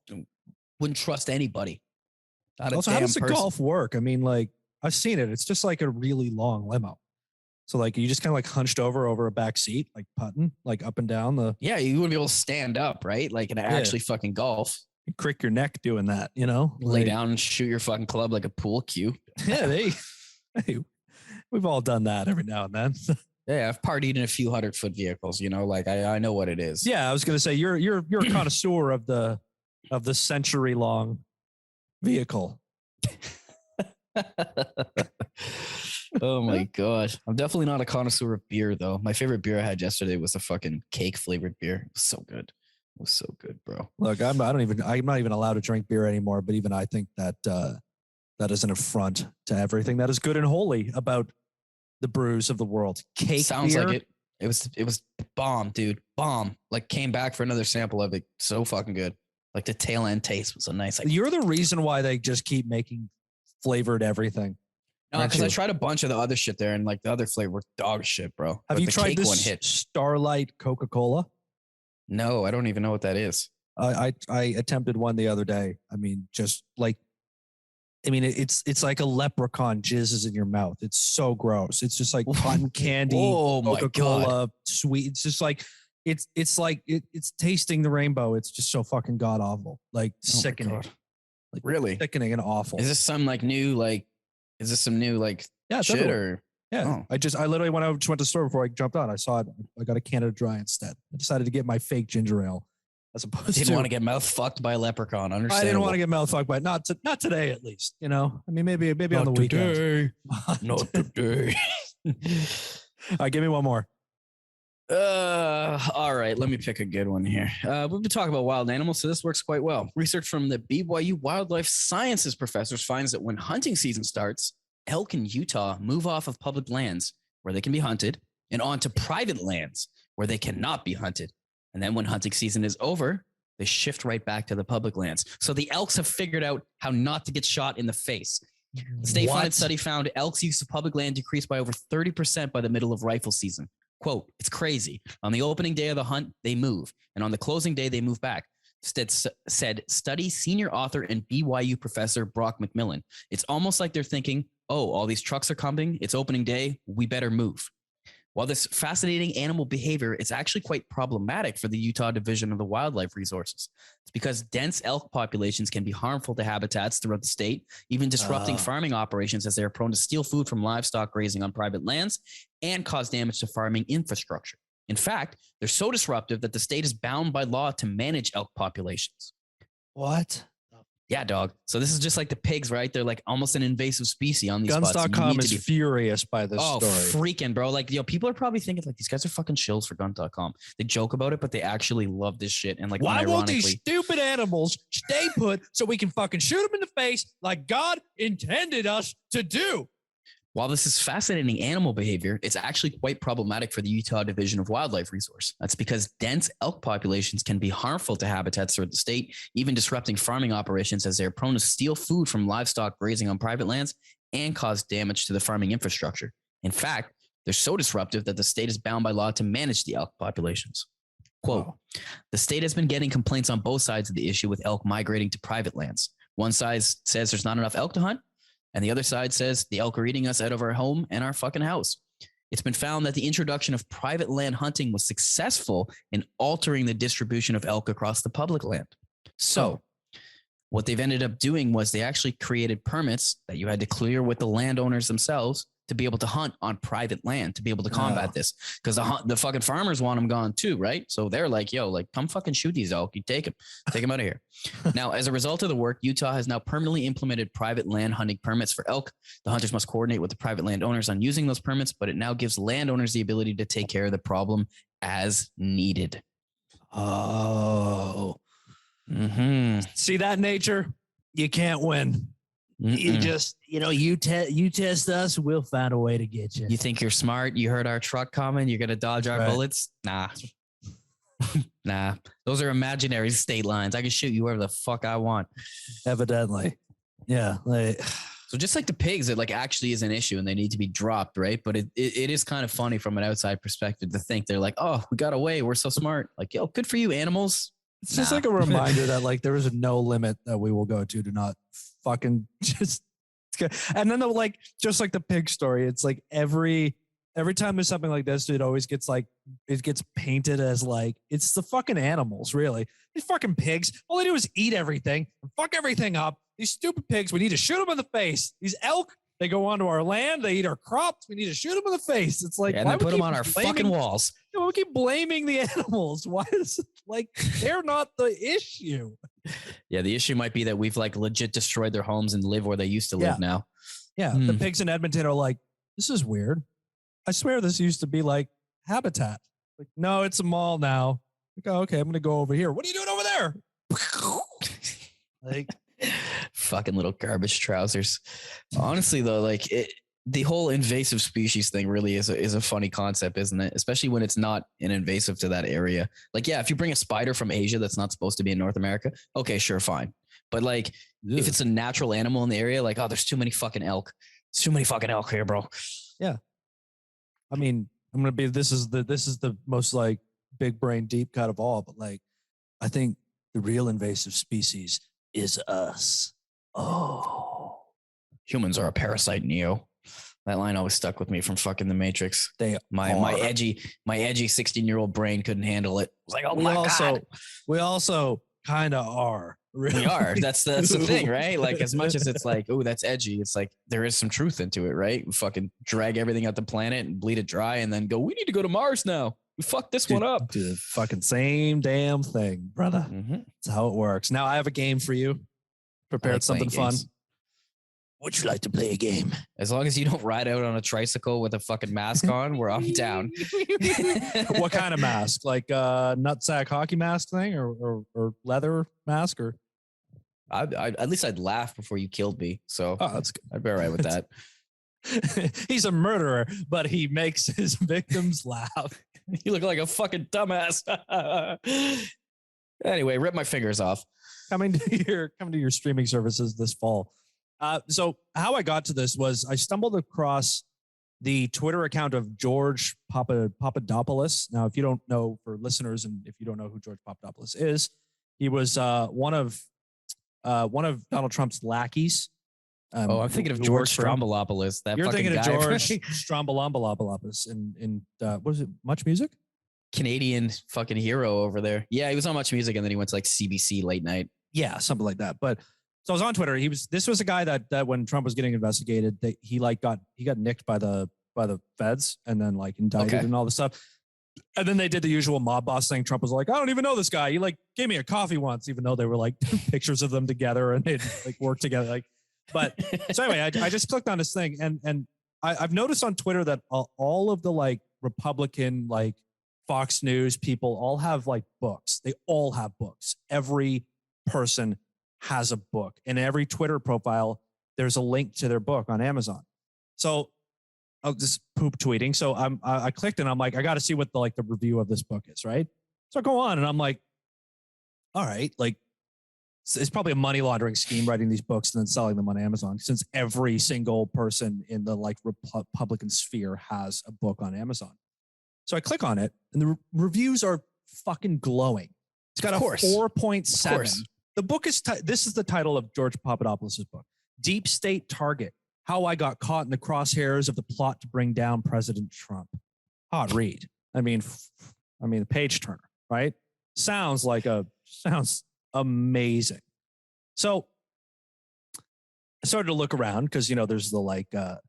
[SPEAKER 1] Wouldn't trust anybody.
[SPEAKER 2] Also, how does the golf work? I mean, like, I've seen it. It's just like a really long limo. So like you just kind of like hunched over a back seat, like putting, like up and down the.
[SPEAKER 1] Yeah, you wouldn't be able to stand up, right? Like and actually fucking golf.
[SPEAKER 2] You crick your neck doing that, you know?
[SPEAKER 1] Lay down and shoot your fucking club like a pool cue.
[SPEAKER 2] Yeah, hey, we've all done that every now and then.
[SPEAKER 1] Yeah, I've partied in a few 100-foot vehicles, you know, like I know what it is.
[SPEAKER 2] Yeah, I was gonna say you're a connoisseur of the century long vehicle.
[SPEAKER 1] Oh my gosh. I'm definitely not a connoisseur of beer though. My favorite beer I had yesterday was a fucking cake flavored beer. It was so good. It was so good, bro.
[SPEAKER 2] Look, I'm not even allowed to drink beer anymore, but even I think that that is an affront to everything that is good and holy about the brews of the world. Cake
[SPEAKER 1] sounds
[SPEAKER 2] beer,
[SPEAKER 1] like it. It was bomb, dude. Bomb. Like came back for another sample of it. So fucking good. Like the tail end taste was so nice. Like,
[SPEAKER 2] you're the reason why they just keep making flavored everything.
[SPEAKER 1] no, because I tried a bunch of the other shit there, and like the other flavor was dog shit, bro.
[SPEAKER 2] Have you tried this Starlight Coca-Cola?
[SPEAKER 1] No, I don't even know what that is.
[SPEAKER 2] I attempted one the other day. I mean, just like, I mean, it's like a leprechaun jizzes in your mouth. It's so gross. It's just like cotton candy,
[SPEAKER 1] oh my
[SPEAKER 2] Coca-Cola,
[SPEAKER 1] God.
[SPEAKER 2] sweet. It's just like it's like it's tasting the rainbow. It's just so fucking god awful, like sickening,
[SPEAKER 1] like really
[SPEAKER 2] sickening and awful.
[SPEAKER 1] Is this some like new like? Is this some new like shit or?
[SPEAKER 2] Yeah, I literally went to the store before I jumped on. I saw it. I got a Canada Dry instead. I decided to get my fake ginger ale as opposed
[SPEAKER 1] didn't want to get mouth fucked by a leleprechaun.
[SPEAKER 2] I didn't want to get mouth fucked by not today at least. You know, I mean maybe
[SPEAKER 1] not
[SPEAKER 2] on the
[SPEAKER 1] today.
[SPEAKER 2] weekend.
[SPEAKER 1] Not today.
[SPEAKER 2] All right, give me one more.
[SPEAKER 1] All right, let me pick a good one here. We've been talking about wild animals, so this works quite well. Research from the BYU Wildlife Sciences professors finds that when hunting season starts, elk in Utah move off of public lands where they can be hunted and onto private lands where they cannot be hunted. And then when hunting season is over, they shift right back to the public lands. So the elks have figured out how not to get shot in the face. The state-funded study found elk's use of public land decreased by over 30% by the middle of rifle season. Quote, it's crazy. On the opening day of the hunt, they move. And on the closing day, they move back. Said study senior author and BYU professor Brock McMillan. It's almost like they're thinking, oh, all these trucks are coming. It's opening day. We better move. While this fascinating animal behavior is actually quite problematic for the Utah Division of the Wildlife Resources. It's because dense elk populations can be harmful to habitats throughout the state, even disrupting farming operations as they are prone to steal food from livestock grazing on private lands and cause damage to farming infrastructure. In fact, they're so disruptive that the state is bound by law to manage elk populations.
[SPEAKER 2] What?
[SPEAKER 1] Yeah, dog. So this is just like the pigs, right? They're like almost an invasive species on these spots.
[SPEAKER 2] Guns.com is furious by this story.
[SPEAKER 1] Freaking, bro. Like, people are probably thinking like these guys are fucking shills for Guns.com. They joke about it, but they actually love this shit. And like,
[SPEAKER 2] why won't these stupid animals stay put so we can fucking shoot them in the face like God intended us to do?
[SPEAKER 1] While this is fascinating animal behavior, it's actually quite problematic for the Utah Division of Wildlife Resource. That's because dense elk populations can be harmful to habitats throughout the state, even disrupting farming operations as they are prone to steal food from livestock grazing on private lands and cause damage to the farming infrastructure. In fact, they're so disruptive that the state is bound by law to manage the elk populations. Quote, the state has been getting complaints on both sides of the issue with elk migrating to private lands. One side says there's not enough elk to hunt, and the other side says the elk are eating us out of our home and our fucking house. It's been found that the introduction of private land hunting was successful in altering the distribution of elk across the public land. So what they've ended up doing was they actually created permits that you had to clear with the landowners themselves to be able to hunt on private land, to be able to combat this. Because the fucking farmers want them gone too, right? So they're like, yo, like, come fucking shoot these elk. You take them out of here. Now, as a result of the work, Utah has now permanently implemented private land hunting permits for elk. The hunters must coordinate with the private landowners on using those permits, but it now gives landowners the ability to take care of the problem as needed.
[SPEAKER 2] Oh. See that, nature? You can't win. You just, you test us, we'll find a way to get you.
[SPEAKER 1] You think you're smart? You heard our truck coming? You're going to dodge our bullets? Nah. Nah. Those are imaginary state lines. I can shoot you wherever the fuck I want.
[SPEAKER 2] Evidently. Yeah.
[SPEAKER 1] So just like the pigs, it like actually is an issue and they need to be dropped, right? But it is kind of funny from an outside perspective to think they're like, oh, we got away. We're so smart. Like, yo, good for you, animals.
[SPEAKER 2] It's just like a reminder that like there is no limit that we will go to not fucking just. And then just like the pig story, it's like every every time there's something like this, it always gets like, it gets painted as like, it's the fucking animals, really. These fucking pigs, all they do is eat everything and fuck everything up. These stupid pigs, we need to shoot them in the face. These elk, they go onto our land, they eat our crops. We need to shoot them in the face. It's like,
[SPEAKER 1] and then put them on our fucking walls.
[SPEAKER 2] We keep blaming the animals. Why is it like they're not the issue?
[SPEAKER 1] Yeah, the issue might be that we've like legit destroyed their homes and live where they used to live now.
[SPEAKER 2] Yeah, the pigs in Edmonton are like, this is weird. I swear this used to be like habitat. Like, no, it's a mall now. Like, oh, okay, I'm going to go over here. What are you doing over there? Like,
[SPEAKER 1] fucking little garbage trousers. Honestly, though, like the whole invasive species thing really is a funny concept, isn't it? Especially when it's not an invasive to that area. Like, yeah, if you bring a spider from Asia that's not supposed to be in North America, okay, sure, fine. But like, if it's a natural animal in the area, like, oh, there's too many fucking elk. There's too many fucking elk here, bro.
[SPEAKER 2] Yeah. I mean, I'm gonna be. This is the most like big brain deep cut of all. But like, I think the real invasive species is us. Oh,
[SPEAKER 1] humans are a parasite, Neo. That line always stuck with me from fucking The Matrix. My edgy 16-year-old brain couldn't handle it. It was like, oh my god.
[SPEAKER 2] We also kind of are.
[SPEAKER 1] Really? We are. That's the thing, right? Like, as much as it's like, oh, that's edgy, it's like there is some truth into it, right? We fucking drag everything out the planet and bleed it dry and then go, we need to go to Mars now. We fucked this one up.
[SPEAKER 2] Do the fucking same damn thing, brother. Mm-hmm. That's how it works. Now I have a game for you. Prepared something fun. Would you like to play a game?
[SPEAKER 1] As long as you don't ride out on a tricycle with a fucking mask on, where I'm down.
[SPEAKER 2] What kind of mask? Like a nutsack hockey mask thing, or leather mask, or?
[SPEAKER 1] At least I'd laugh before you killed me. So
[SPEAKER 2] that's good.
[SPEAKER 1] I'd be all right with that.
[SPEAKER 2] He's a murderer, but he makes his victims laugh.
[SPEAKER 1] You look like a fucking dumbass. Anyway, rip my fingers off.
[SPEAKER 2] Coming to your streaming services this fall. So how I got to this was I stumbled across the Twitter account of George Papadopoulos. Now, if you don't know, for listeners, and if you don't know who George Papadopoulos is, he was one of Donald Trump's lackeys.
[SPEAKER 1] I'm thinking of George Strombolopoulos.
[SPEAKER 2] You're thinking of George Strombolopoulos in what is it? Much Music?
[SPEAKER 1] Canadian fucking hero over there. Yeah, he was on Much Music, and then he went to like CBC late night.
[SPEAKER 2] Yeah, something like that. But so I was on Twitter. This was a guy that when Trump was getting investigated, he got nicked by the feds and then like indicted and all this stuff. And then they did the usual mob boss thing. Trump was like, I don't even know this guy. He like gave me a coffee once, even though they were like pictures of them together and they'd like work together. Like, but so anyway, I just clicked on this thing and I've noticed on Twitter that all of the like Republican, like Fox News people all have like books. They all have books. Every person has a book. In every Twitter profile, there's a link to their book on Amazon. So I'll just poop tweeting. So I clicked and I'm like, I got to see what the review of this book is, right? So I go on and I'm like, all right, like it's probably a money laundering scheme writing these books and then selling them on Amazon, since every single person in the like Republican sphere has a book on Amazon. So I click on it and the reviews are fucking glowing. It's got a 4.7. The book is, this is the title of George Papadopoulos' book, Deep State Target, How I Got Caught in the Crosshairs of the Plot to Bring Down President Trump. Hot read. I mean, a page turner, right? Sounds amazing. So I started to look around because, there's the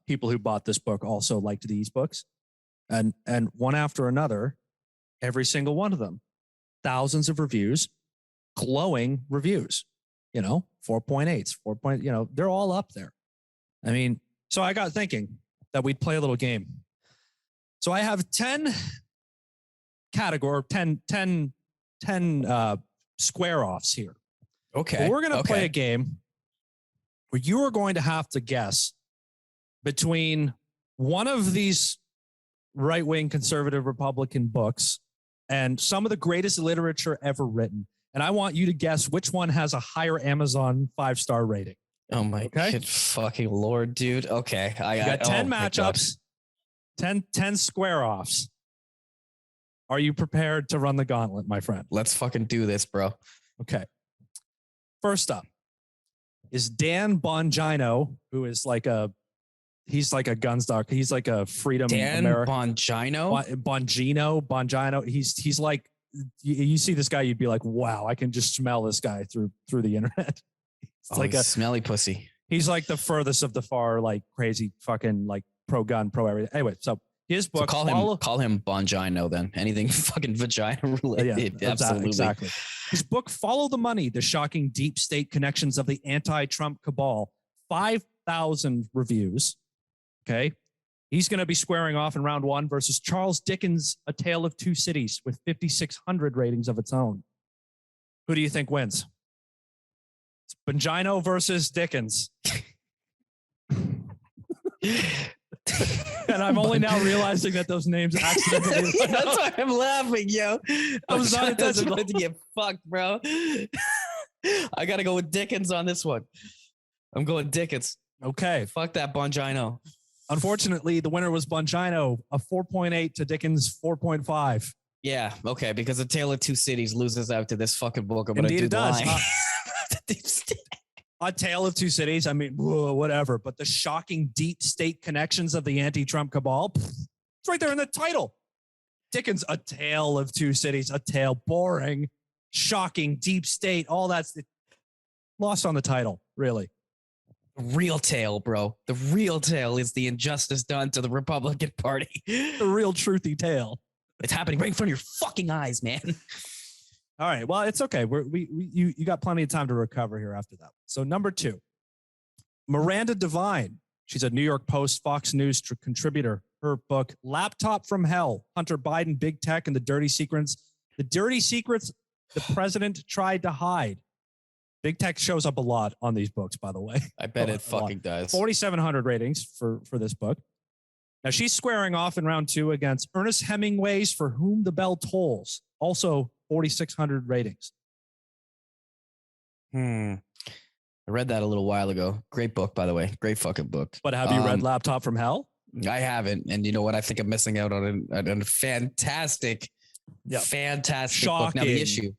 [SPEAKER 2] people who bought this book also liked these books. And one after another, every single one of them, thousands of reviews, glowing reviews, 4.8s, they're all up there. I mean, so I got thinking that we'd play a little game. So I have 10 square offs here.
[SPEAKER 1] Okay.
[SPEAKER 2] So we're going to play a game where you are going to have to guess between one of these right-wing conservative Republican books and some of the greatest literature ever written. And I want you to guess which one has a higher Amazon 5-star rating.
[SPEAKER 1] Oh my good fucking Lord, dude. Okay.
[SPEAKER 2] I got 10 matchups, 10 square offs. Are you prepared to run the gauntlet, my friend?
[SPEAKER 1] Let's fucking do this, bro.
[SPEAKER 2] Okay. First up is Dan Bongino, who is like a He's like a guns doc. He's like a freedom
[SPEAKER 1] Dan
[SPEAKER 2] Bongino. He's like, you see this guy, you'd be like, wow, I can just smell this guy through the internet. It's like a
[SPEAKER 1] smelly pussy.
[SPEAKER 2] He's like the furthest of the far, like crazy fucking like pro gun, pro everything. Anyway, so his book.
[SPEAKER 1] So call him Bongino then. Anything fucking vagina related.
[SPEAKER 2] Yeah,
[SPEAKER 1] absolutely.
[SPEAKER 2] Exactly. His book, Follow the Money: The Shocking Deep State Connections of the Anti-Trump Cabal. 5,000 reviews. Okay. He's going to be squaring off in round 1 versus Charles Dickens' A Tale of Two Cities with 5,600 ratings of its own. Who do you think wins? It's Bongino versus Dickens. And I'm only now realizing that those names accidentally.
[SPEAKER 1] That's why I'm laughing, yo.
[SPEAKER 2] I was not intentional.
[SPEAKER 1] About to get fucked, bro. I got to go with Dickens on this one. I'm going Dickens.
[SPEAKER 2] Okay.
[SPEAKER 1] Fuck that Bongino.
[SPEAKER 2] Unfortunately, the winner was Bongino, a 4.8 to Dickens' 4.5.
[SPEAKER 1] Yeah, okay, because A Tale of Two Cities loses out to this fucking book.
[SPEAKER 2] Indeed, it does. A Tale of Two Cities, I mean, whatever. But the shocking deep state connections of the anti-Trump cabal, it's right there in the title. Dickens, A Tale of Two Cities, a tale, boring, shocking, deep state, all that's lost on the title, really.
[SPEAKER 1] Real tale, bro. The real tale is the injustice done to the Republican Party.
[SPEAKER 2] The real truthy tale.
[SPEAKER 1] It's happening right in front of your fucking eyes, man.
[SPEAKER 2] All right. Well, it's okay. You got plenty of time to recover here after that. So number 2, Miranda Devine. She's a New York Post, Fox News contributor. Her book, Laptop from Hell: Hunter Biden, Big Tech, and the Dirty Secrets the president tried to hide. Big Tech shows up a lot on these books, by the way.
[SPEAKER 1] I bet it fucking does.
[SPEAKER 2] 4,700 ratings for this book. Now she's squaring off in round 2 against Ernest Hemingway's For Whom the Bell Tolls. Also 4,600 ratings.
[SPEAKER 1] I read that a little while ago. Great book, by the way. Great fucking book.
[SPEAKER 2] But have you read Laptop from Hell?
[SPEAKER 1] I haven't. And you know what? I think I'm missing out on a fantastic book. Now the issue.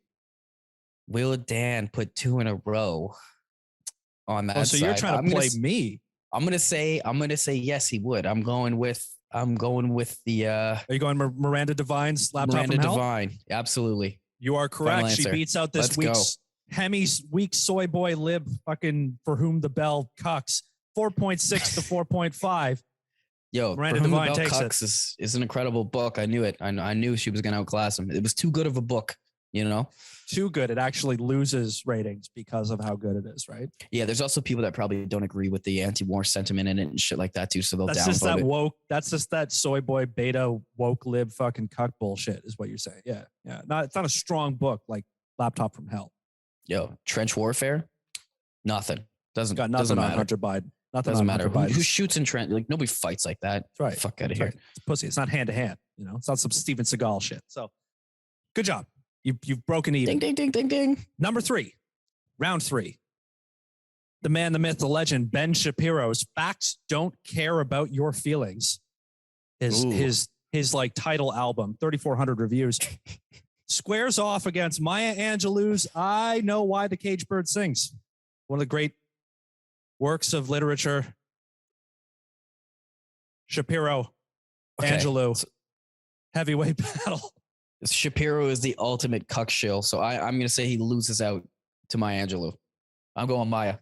[SPEAKER 1] Will Dan put 2 in a row on that?
[SPEAKER 2] So you're trying to play me.
[SPEAKER 1] I'm gonna say yes, he would. I'm going with the.
[SPEAKER 2] Are you going Miranda Devine's Laptop
[SPEAKER 1] Miranda
[SPEAKER 2] from Hell?
[SPEAKER 1] Devine? Absolutely.
[SPEAKER 2] You are correct. She beats out this week's Hemi's weak soy boy lib fucking For Whom the Bell Cucks. 4.6 to 4.5.
[SPEAKER 1] Yo,
[SPEAKER 2] Miranda
[SPEAKER 1] For Whom
[SPEAKER 2] Devine
[SPEAKER 1] the Bell
[SPEAKER 2] takes
[SPEAKER 1] Cucks is an incredible book. I knew it. I knew she was gonna outclass him. It was too good of a book. You know,
[SPEAKER 2] too good. It actually loses ratings because of how good it is, right?
[SPEAKER 1] Yeah, there's also people that probably don't agree with the anti-war sentiment in it and shit like that too. So they'll
[SPEAKER 2] that's
[SPEAKER 1] downvote
[SPEAKER 2] just that
[SPEAKER 1] it.
[SPEAKER 2] woke. That's just that soy boy beta woke lib fucking cuck bullshit is what you're saying. Yeah. It's not a strong book like Laptop from Hell.
[SPEAKER 1] Yo, trench warfare, nothing. Doesn't
[SPEAKER 2] matter.
[SPEAKER 1] Hunter
[SPEAKER 2] Biden. Nothing
[SPEAKER 1] doesn't matter.
[SPEAKER 2] Who
[SPEAKER 1] shoots in trench? Like nobody fights like that.
[SPEAKER 2] That's right.
[SPEAKER 1] Fuck out of here.
[SPEAKER 2] Right. It's pussy. It's not hand to hand. You know, it's not some Steven Seagal shit. So, good job. You've broken even.
[SPEAKER 1] Ding, ding, ding, ding, ding.
[SPEAKER 2] Number 3, round 3. The man, the myth, the legend, Ben Shapiro's Facts Don't Care About Your Feelings. His like title album, 3,400 reviews, squares off against Maya Angelou's I Know Why the Caged Bird Sings. One of the great works of literature. Shapiro, Angelou, heavyweight battle.
[SPEAKER 1] Shapiro is the ultimate cuck shill, so I'm going to say he loses out to Maya Angelou. I'm going Maya.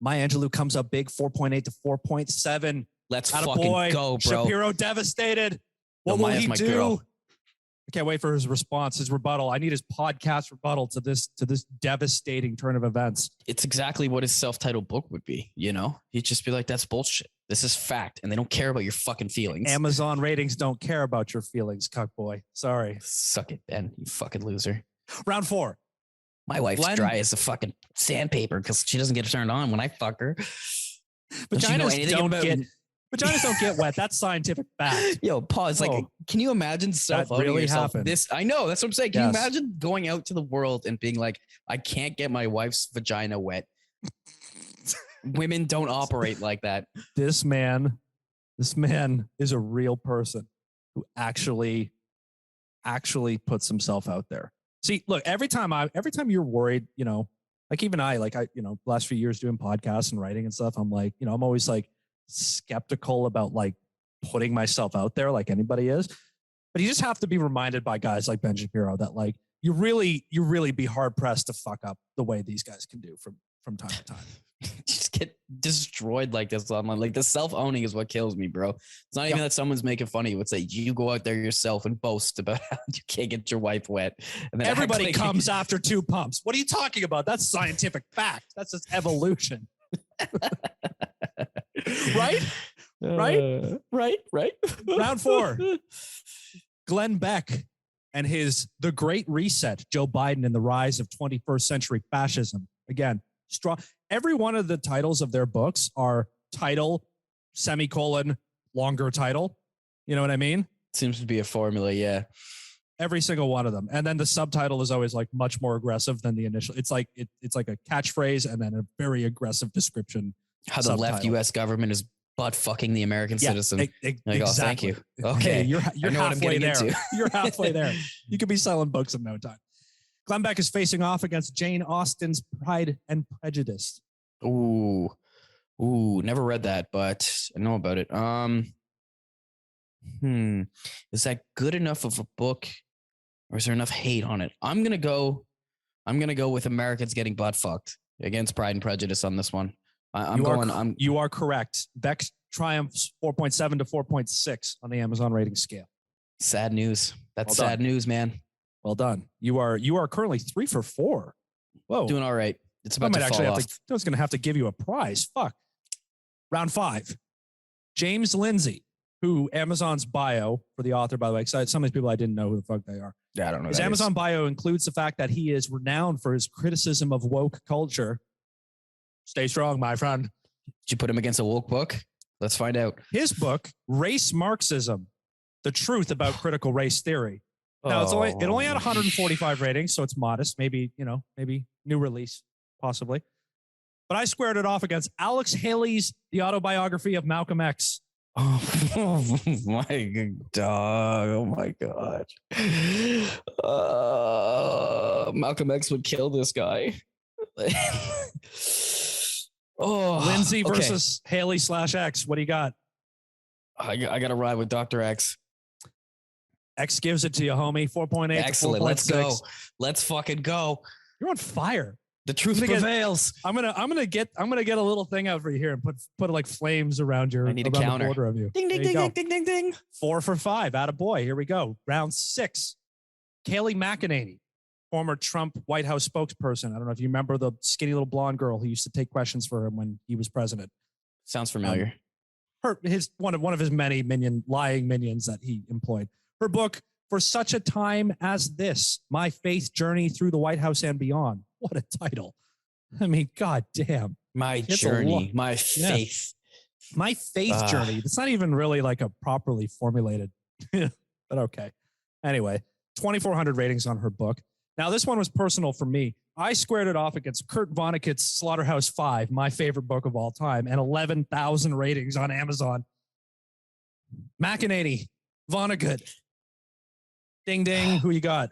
[SPEAKER 2] Maya Angelou comes up big, 4.8 to 4.7.
[SPEAKER 1] Let's fucking go, bro.
[SPEAKER 2] Shapiro devastated. What will he do? Girl. I can't wait for his response, his rebuttal. I need his podcast rebuttal to this devastating turn of events.
[SPEAKER 1] It's exactly what his self-titled book would be, you know? He'd just be like, that's bullshit. This is fact, and they don't care about your fucking feelings.
[SPEAKER 2] Amazon ratings don't care about your feelings, cuck boy. Sorry.
[SPEAKER 1] Suck it, Ben, you fucking loser.
[SPEAKER 2] Round 4.
[SPEAKER 1] My wife's dry as a fucking sandpaper because she doesn't get turned on when I fuck her.
[SPEAKER 2] Vaginas don't get wet. That's scientific fact.
[SPEAKER 1] Yo, pause. Like, can you imagine self-owning
[SPEAKER 2] really
[SPEAKER 1] yourself?
[SPEAKER 2] Happened.
[SPEAKER 1] I know. That's what I'm saying. Can you imagine going out to the world and being like, I can't get my wife's vagina wet? Women don't operate like that. This man
[SPEAKER 2] is a real person who actually puts himself out there. See, look, every time you're worried, you know, like even I last few years doing podcasts and writing and stuff, I'm like, I'm always like skeptical about like putting myself out there like anybody is. But you just have to be reminded by guys like Ben Shapiro that like you really be hard pressed to fuck up the way these guys can do from time to time.
[SPEAKER 1] Just get destroyed like this online. Like the self-owning is what kills me, bro. It's not even that someone's making fun of you. It's like you go out there yourself and boast about how you can't get your wife wet. And then
[SPEAKER 2] everybody comes after 2 pumps. What are you talking about? That's scientific fact. That's just evolution. Right? Right. Round 4. Glenn Beck and his The Great Reset, Joe Biden and the Rise of 21st Century Fascism. Again, strong. Every one of the titles of their books are title, semicolon, longer title. You know what I mean?
[SPEAKER 1] Seems to be a formula, yeah.
[SPEAKER 2] Every single one of them. And then the subtitle is always like much more aggressive than the initial. It's like it's like a catchphrase and then a very aggressive description.
[SPEAKER 1] How the left U.S. government is butt fucking the American citizen.
[SPEAKER 2] Exactly.
[SPEAKER 1] Oh, thank you. Okay.
[SPEAKER 2] You're halfway there. You're halfway there. You could be selling books in no time. Glenn Beck is facing off against Jane Austen's Pride and Prejudice.
[SPEAKER 1] Ooh, never read that, but I know about it. Is that good enough of a book, or is there enough hate on it? I'm gonna go with Americans getting butt fucked against Pride and Prejudice on this one. You
[SPEAKER 2] are correct. Beck triumphs 4.7 to 4.6 on the Amazon rating scale.
[SPEAKER 1] Sad news. That's sad news, man.
[SPEAKER 2] Well done. You are currently 3 for 4. Whoa.
[SPEAKER 1] Doing all right. It's about to fall off.
[SPEAKER 2] I was going to have to give you a prize. Fuck. Round 5. James Lindsay, who Amazon's bio for the author, by the way, because some of these people I didn't know who the fuck they are.
[SPEAKER 1] Yeah, I don't know.
[SPEAKER 2] His Amazon bio includes the fact that he is renowned for his criticism of woke culture. Stay strong, my friend.
[SPEAKER 1] Did you put him against a woke book? Let's find out.
[SPEAKER 2] His book, Race Marxism, The Truth About Critical Race Theory. Now, it only had 145 ratings, so it's modest. Maybe new release, possibly. But I squared it off against Alex Haley's The Autobiography of Malcolm X.
[SPEAKER 1] Oh my dog! Oh my god! Malcolm X would kill this guy.
[SPEAKER 2] Lindsay versus Haley /X. What do you got?
[SPEAKER 1] I got to ride with Dr. X.
[SPEAKER 2] X gives it to you, homie. 4.8.
[SPEAKER 1] Excellent. Let's go. Let's fucking go.
[SPEAKER 2] You're on fire.
[SPEAKER 1] The truth prevails.
[SPEAKER 2] I'm gonna get a little thing out for you here and put like flames around your.
[SPEAKER 1] I need a counter.
[SPEAKER 2] Border of you.
[SPEAKER 1] Ding ding ding, ding ding ding ding.
[SPEAKER 2] 4 for 5. Atta boy. Here we go. Round 6. Kaylee Mcinnady, former Trump White House spokesperson. I don't know if you remember the skinny little blonde girl who used to take questions for him when he was president.
[SPEAKER 1] Sounds familiar.
[SPEAKER 2] One of his many lying minions that he employed. Her book, For Such a Time as This, My Faith Journey Through the White House and Beyond. What a title. I mean, god damn.
[SPEAKER 1] My journey, my faith.
[SPEAKER 2] Yeah. My faith journey. It's not even really like a properly formulated, but okay. Anyway, 2,400 ratings on her book. Now, this one was personal for me. I squared it off against Kurt Vonnegut's Slaughterhouse-Five, my favorite book of all time, and 11,000 ratings on Amazon. Mcinnady, Vonnegut. Ding, ding. Who you got?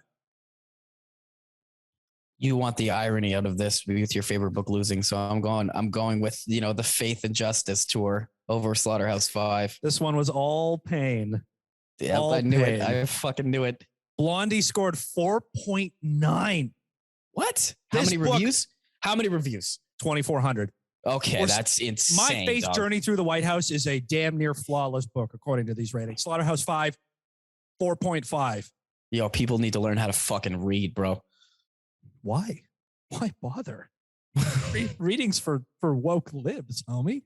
[SPEAKER 1] You want the irony out of this with your favorite book losing. So I'm going with, the Faith and Justice tour over Slaughterhouse-Five.
[SPEAKER 2] This one was all pain.
[SPEAKER 1] Yeah, I knew it. I fucking knew it.
[SPEAKER 2] Blondie scored 4.9.
[SPEAKER 1] What? How many reviews?
[SPEAKER 2] 2,400.
[SPEAKER 1] Okay, that's insane.
[SPEAKER 2] My Faith Journey Through the White House is a damn near flawless book, according to these ratings. Slaughterhouse-Five, 4.5.
[SPEAKER 1] Yo, people need to learn how to fucking read, bro.
[SPEAKER 2] Why bother? Readings for woke libs, homie.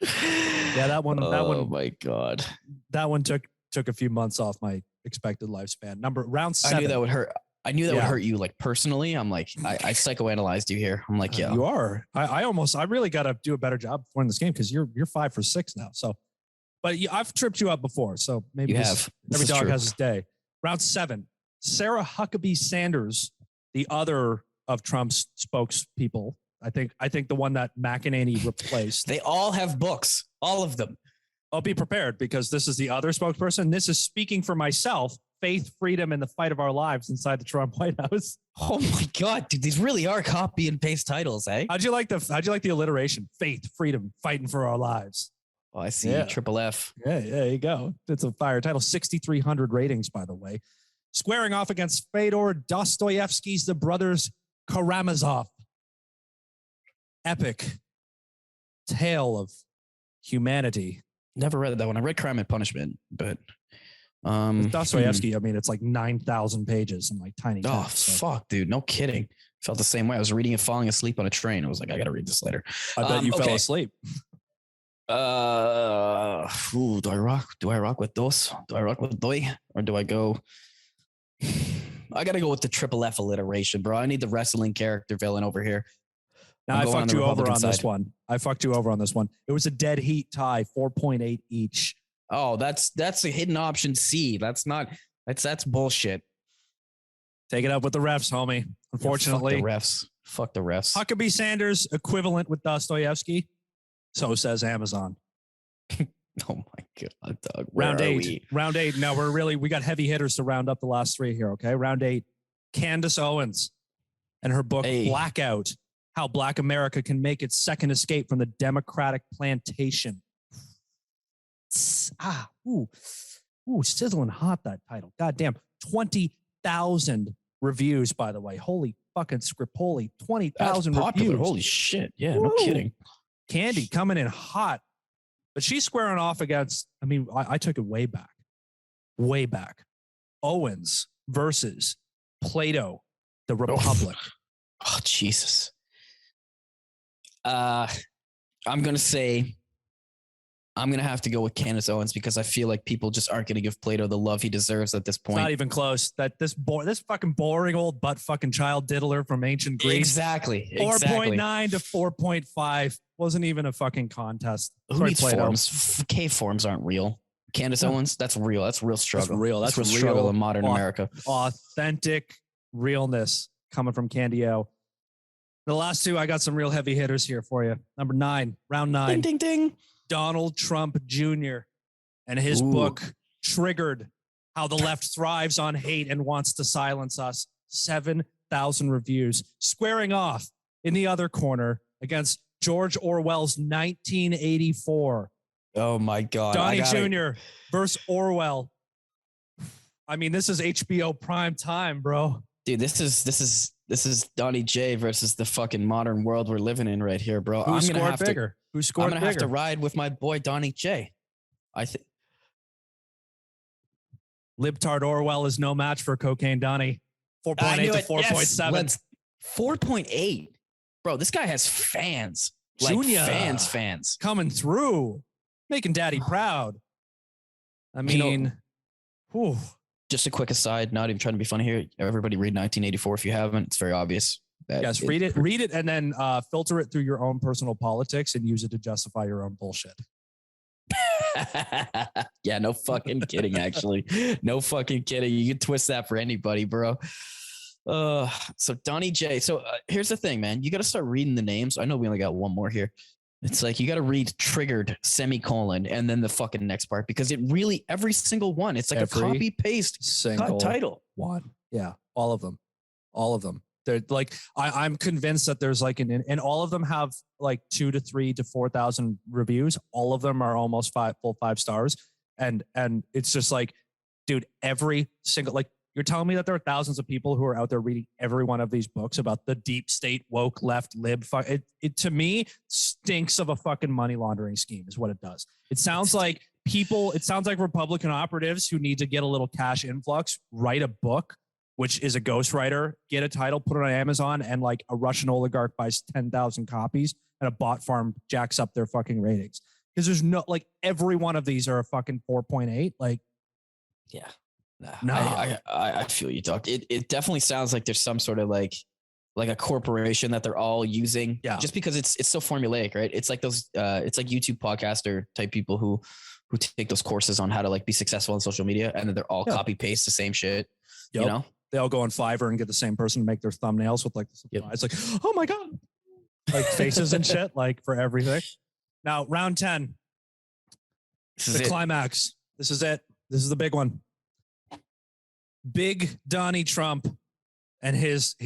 [SPEAKER 2] Yeah, that one.
[SPEAKER 1] Oh my god.
[SPEAKER 2] That one took a few months off my expected lifespan. Round 7.
[SPEAKER 1] I knew that would hurt. I knew that would hurt you, like, personally. I'm like, I psychoanalyzed you here. I'm like, yeah,
[SPEAKER 2] you are. I really got to do a better job before in this game because you're 5 for 6 now. So, but I've tripped you up before, so maybe every dog has his day. Round 7. Sarah Huckabee Sanders, the other of Trump's spokespeople. I think the one that Mcinnady replaced.
[SPEAKER 1] They all have books, all of them.
[SPEAKER 2] I'll be prepared because this is the other spokesperson. This is speaking for myself faith, freedom, and the fight of our lives inside the Trump White House.
[SPEAKER 1] Oh my God, dude, these really are copy and paste titles, eh?
[SPEAKER 2] How'd you like the alliteration? Faith, freedom, fighting for our lives.
[SPEAKER 1] Oh, I see.
[SPEAKER 2] Yeah.
[SPEAKER 1] Triple F.
[SPEAKER 2] Yeah, there you go. It's a fire title. 6,300 ratings, by the way. Squaring off against Fyodor Dostoevsky's The Brothers Karamazov. Epic tale of humanity.
[SPEAKER 1] Never read that one. I read Crime and Punishment, but
[SPEAKER 2] Dostoevsky, I mean, it's like 9,000 pages and like tiny
[SPEAKER 1] oh
[SPEAKER 2] text, so.
[SPEAKER 1] fuck, dude, no kidding. Felt the same way. I was reading it falling asleep on a train. I was like, I gotta read this later.
[SPEAKER 2] I bet you fell asleep.
[SPEAKER 1] Do I rock with those? Do I rock with Doi? Or do I go? I gotta go with the triple F alliteration, bro. I need the wrestling character villain over here.
[SPEAKER 2] Now I fucked you over on this one. It was a dead heat tie, 4.8 each.
[SPEAKER 1] Oh, that's a hidden option C. That's bullshit.
[SPEAKER 2] Take it up with the refs, homie. Unfortunately,
[SPEAKER 1] Fuck the refs.
[SPEAKER 2] Huckabee Sanders equivalent with Dostoevsky. So says Amazon.
[SPEAKER 1] Oh my God, Doug.
[SPEAKER 2] Round eight. Now we got heavy hitters to round up the last three here. Okay. Round 8, Candace Owens and her book Blackout, How Black America Can Make Its Second Escape from the Democratic Plantation. Sizzling hot, that title. Goddamn. 20,000 reviews, by the way. Holy fucking scripoli. 20,000 reviews.
[SPEAKER 1] Holy shit. Yeah, no kidding.
[SPEAKER 2] Candy coming in hot. But she's squaring off against, I mean, I took it way back. Owens versus Plato, the Republic.
[SPEAKER 1] Oh, Jesus. I'm going to have to go with Candace Owens because I feel like people just aren't going to give Plato the love he deserves at this point.
[SPEAKER 2] It's not even close. That this fucking boring old butt fucking child diddler from ancient Greece.
[SPEAKER 1] Exactly.
[SPEAKER 2] 4.9 to 4.5 wasn't even a fucking contest.
[SPEAKER 1] Who needs forms? K forms aren't real. Candace Owens, that's real. That's real struggle.
[SPEAKER 2] That's real
[SPEAKER 1] struggle in modern America.
[SPEAKER 2] Authentic realness coming from Candy O. The last two, I got some real heavy hitters here for you. Number 9, round 9.
[SPEAKER 1] Ding, ding, ding.
[SPEAKER 2] Donald Trump Jr. and his book, Triggered, How the Left Thrives on Hate and Wants to Silence Us. 7,000 reviews. Squaring off in the other corner against George Orwell's 1984.
[SPEAKER 1] Oh, my God.
[SPEAKER 2] Donnie Jr. versus Orwell. I mean, this is HBO prime time, bro.
[SPEAKER 1] Dude, this is Donnie J versus the fucking modern world we're living in right here, bro.
[SPEAKER 2] Who scored bigger?
[SPEAKER 1] I'm gonna have to ride with my boy Donnie J. I think
[SPEAKER 2] Libtard Orwell is no match for Cocaine Donnie. 4.8 to 4.7.
[SPEAKER 1] Yes. 4.8. Bro, this guy has fans. Like
[SPEAKER 2] Junior
[SPEAKER 1] fans
[SPEAKER 2] coming through, making daddy proud. I mean,
[SPEAKER 1] just a quick aside, not even trying to be funny here. Everybody read 1984 if you haven't. It's very obvious.
[SPEAKER 2] Yes, read it, and then filter it through your own personal politics and use it to justify your own bullshit.
[SPEAKER 1] Yeah, no fucking kidding, actually. No fucking kidding. You can twist that for anybody, bro. So Donnie J. So here's the thing, man. You got to start reading the names. I know we only got one more here. It's like you got to read Triggered, semicolon, and then the fucking next part because it really, every single one, it's like a copy paste title.
[SPEAKER 2] One. Yeah. All of them. They're like, I'm convinced that there's like and all of them have like 2 to 3 to 4,000 reviews. All of them are almost full 5 stars. And it's just like, dude, every single, like, you're telling me that there are thousands of people who are out there reading every one of these books about the deep state, woke, left, lib. It to me stinks of a fucking money laundering scheme is what it does. It sounds like Republican operatives who need to get a little cash influx, write a book, which is a ghostwriter, get a title, put it on Amazon, and like a Russian oligarch buys 10,000 copies and a bot farm jacks up their fucking ratings. Because there's no, like, every one of these are a fucking 4.8. Like,
[SPEAKER 1] yeah.
[SPEAKER 2] No,
[SPEAKER 1] I feel you, Doc. It definitely sounds like there's some sort of like a corporation that they're all using.
[SPEAKER 2] Yeah.
[SPEAKER 1] Just because it's so formulaic, right? It's like those it's like YouTube podcaster type people who take those courses on how to like be successful on social media, and then they're all copy paste the same shit. Yep. You know,
[SPEAKER 2] they all go on Fiverr and get the same person to make their thumbnails with like the supplies. Like, oh my god, like faces and shit, like for everything. Now, round 10, the climax. This is it. This is the big one. Big Donnie Trump and his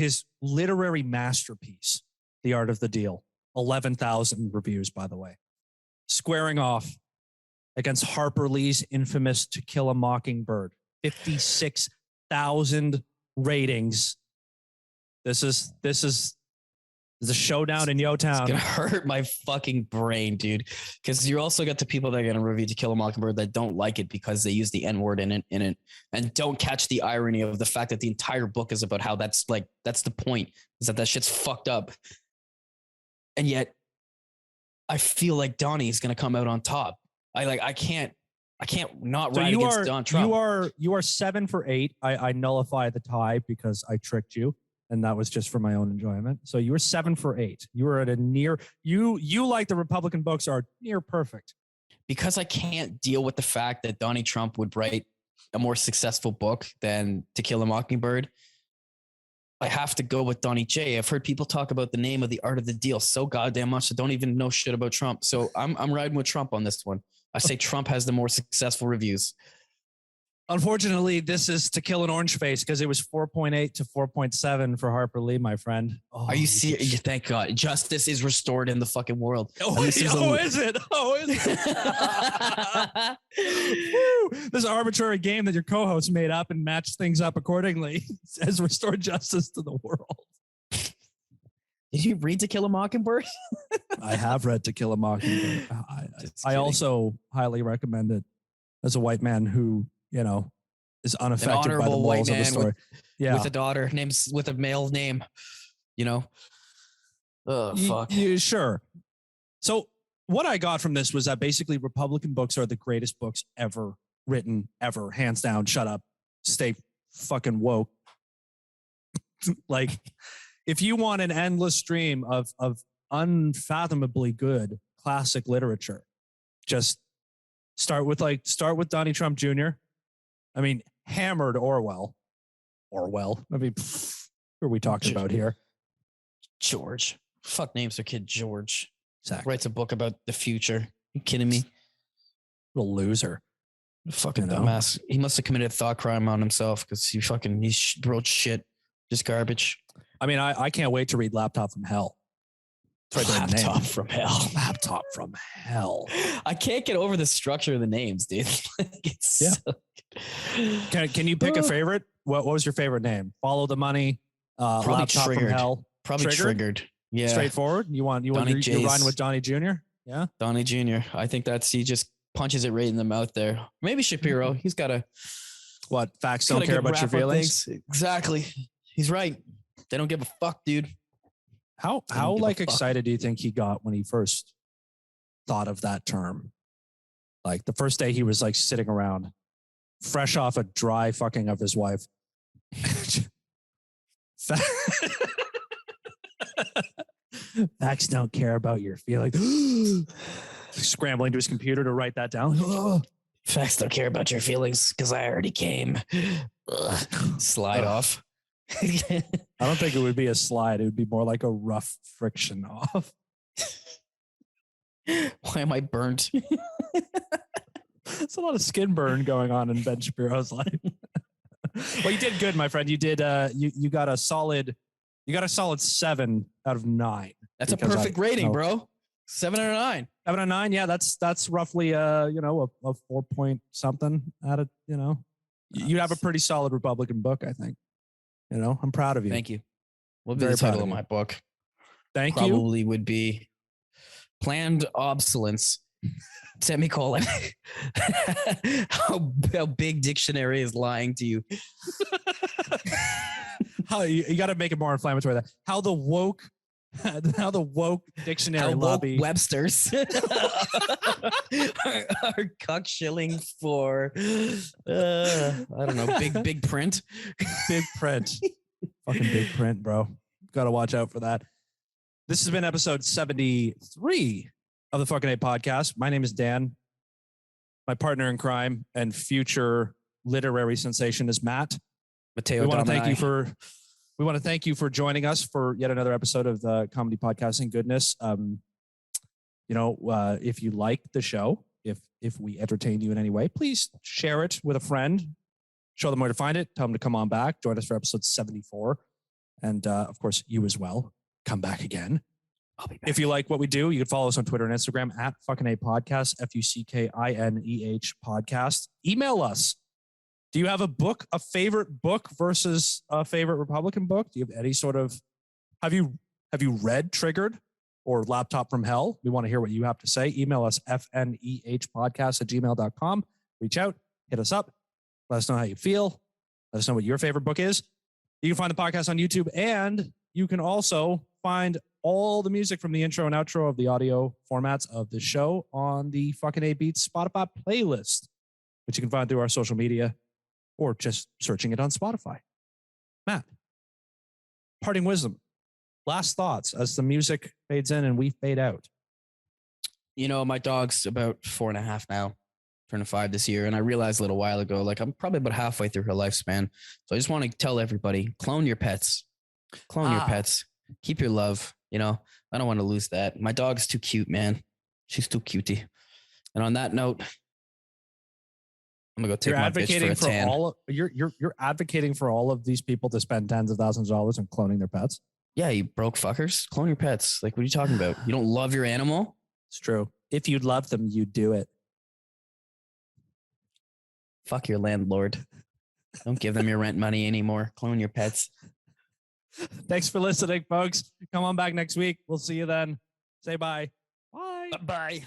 [SPEAKER 2] literary masterpiece, The Art of the Deal. 11,000 reviews, by the way. Squaring off against Harper Lee's infamous To Kill a Mockingbird. 56,000 ratings. This is a showdown in Yo Town.
[SPEAKER 1] It's gonna hurt my fucking brain, dude. Because you also got the people that are gonna review To Kill a Mockingbird that don't like it because they use the N-word in it, and don't catch the irony of the fact that the entire book is about how that's the point, is that shit's fucked up. And yet, I feel like Donnie is gonna come out on top. I can't not ride against Don Trump.
[SPEAKER 2] You are 7 for 8. I nullify the tie because I tricked you, and that was just for my own enjoyment. So you were 7 for 8. You were at a near. You like the Republican books are near perfect.
[SPEAKER 1] Because I can't deal with the fact that Donnie Trump would write a more successful book than To Kill a Mockingbird, I have to go with Donnie J. I've heard people talk about the name of The Art of the Deal so goddamn much that don't even know shit about Trump. So I'm riding with Trump on this one. I say Trump has the more successful reviews.
[SPEAKER 2] Unfortunately, this is To Kill an Orange Face because it was 4.8 to 4.7 for Harper Lee, my friend.
[SPEAKER 1] Oh, are you serious? Thank God. Justice is restored in the fucking world.
[SPEAKER 2] Is it? This arbitrary game that your co-host made up and matched things up accordingly has restored justice to the world.
[SPEAKER 1] Did you read To Kill a Mockingbird?
[SPEAKER 2] I have read To Kill a Mockingbird. I also highly recommend it as a white man who, is unaffected by the morals of the story.
[SPEAKER 1] With a daughter with a male name, Oh, fuck.
[SPEAKER 2] Sure. So what I got from this was that basically Republican books are the greatest books ever written, ever. Hands down. Shut up. Stay fucking woke. Like, if you want an endless stream of unfathomably good classic literature, just start with Donnie Trump Jr. I mean, hammered Orwell. I mean, who are we talking about here?
[SPEAKER 1] George. Fuck names their kid George.
[SPEAKER 2] Exactly.
[SPEAKER 1] Writes a book about the future. You kidding me?
[SPEAKER 2] Little loser.
[SPEAKER 1] Fucking dumbass. He must have committed a thought crime on himself because he wrote shit. Just garbage.
[SPEAKER 2] I mean, I can't wait to read Laptop from Hell.
[SPEAKER 1] Laptop from Hell.
[SPEAKER 2] Laptop from Hell.
[SPEAKER 1] I can't get over the structure of the names, dude.
[SPEAKER 2] Can you pick a favorite? What was your favorite name? Follow the Money.
[SPEAKER 1] Probably
[SPEAKER 2] Laptop
[SPEAKER 1] Triggered.
[SPEAKER 2] from Hell.
[SPEAKER 1] Probably Triggered. Yeah.
[SPEAKER 2] Straightforward. You want you're riding with Donnie Jr. Yeah.
[SPEAKER 1] Donnie Jr. I think he just punches it right in the mouth there. Maybe Shapiro. He's got a
[SPEAKER 2] facts don't care about your feelings.
[SPEAKER 1] Exactly. He's right. They don't give a fuck, dude.
[SPEAKER 2] How excited do you think he got when he first thought of that term? Like the first day he was like sitting around, fresh off a dry fucking of his wife. Facts don't care about your feelings. Scrambling to his computer to write that down.
[SPEAKER 1] Facts don't care about your feelings because I already came. Slide off.
[SPEAKER 2] I don't think it would be a slide. It would be more like a rough friction off.
[SPEAKER 1] Why am I burnt?
[SPEAKER 2] It's a lot of skin burn going on in Ben Shapiro's life. Well, you did good, my friend. You did. You got a solid 7 out of 9.
[SPEAKER 1] That's a perfect rating, bro. 7 out of 9.
[SPEAKER 2] 7 out of 9. Yeah, that's roughly a 4 point something out of You'd have a pretty solid Republican book, I think. I'm proud of you.
[SPEAKER 1] Thank you. What would be the title of my book?
[SPEAKER 2] Thank you.
[SPEAKER 1] Probably would be Planned Obsolescence, semicolon. How big dictionary is lying to you.
[SPEAKER 2] How you got to make it more inflammatory. That how the woke dictionary lobby
[SPEAKER 1] Webster's are cuck shilling for I don't know, big print.
[SPEAKER 2] Big print. Fucking big print, bro. Got to watch out for that. This has been episode 73 of the Fuckineh podcast. My name is Dan. My partner in crime and future literary sensation is Matt.
[SPEAKER 1] Mateo.
[SPEAKER 2] We want to thank you for joining us for yet another episode of the Comedy Podcasting Goodness. If you like the show, if we entertained you in any way, please share it with a friend. show them where to find it. Tell them to come on back. Join us for episode 74. And of course, you as well. Come back again.
[SPEAKER 1] I'll be back.
[SPEAKER 2] If you like what we do, you can follow us on Twitter and Instagram at fuckineh podcast, FUCKINEH podcast. Email us. Do you have a favorite book versus a favorite Republican book? Do you have any sort of, have you read Triggered or Laptop from Hell? We want to hear what you have to say. Email us fnehpodcast@gmail.com. Reach out, hit us up. Let us know how you feel. Let us know what your favorite book is. You can find the podcast on YouTube, and you can also find all the music from the intro and outro of the audio formats of the show on the Fuckineh Beats Spotify playlist, which you can find through our social media or just searching it on Spotify. Matt, parting wisdom, last thoughts as the music fades in and we fade out.
[SPEAKER 1] You know, my dog's about 4.5 now, turning 5 this year. And I realized a little while ago, like I'm probably about halfway through her lifespan. So I just want to tell everybody, clone your pets. Clone your pets. Keep your love. You know, I don't want to lose that. My dog's too cute, man. She's too cutie. And on that note, I'm gonna go take my bitch for a tan.
[SPEAKER 2] You're advocating for all of these people to spend tens of thousands of dollars on cloning their pets.
[SPEAKER 1] Yeah, you broke fuckers. Clone your pets. Like, what are you talking about? You don't love your animal?
[SPEAKER 2] It's true. If you'd love them, you'd do it.
[SPEAKER 1] Fuck your landlord. Don't give them your rent money anymore. Clone your pets.
[SPEAKER 2] Thanks for listening, folks. Come on back next week. We'll see you then. Say bye. Bye.
[SPEAKER 1] Bye.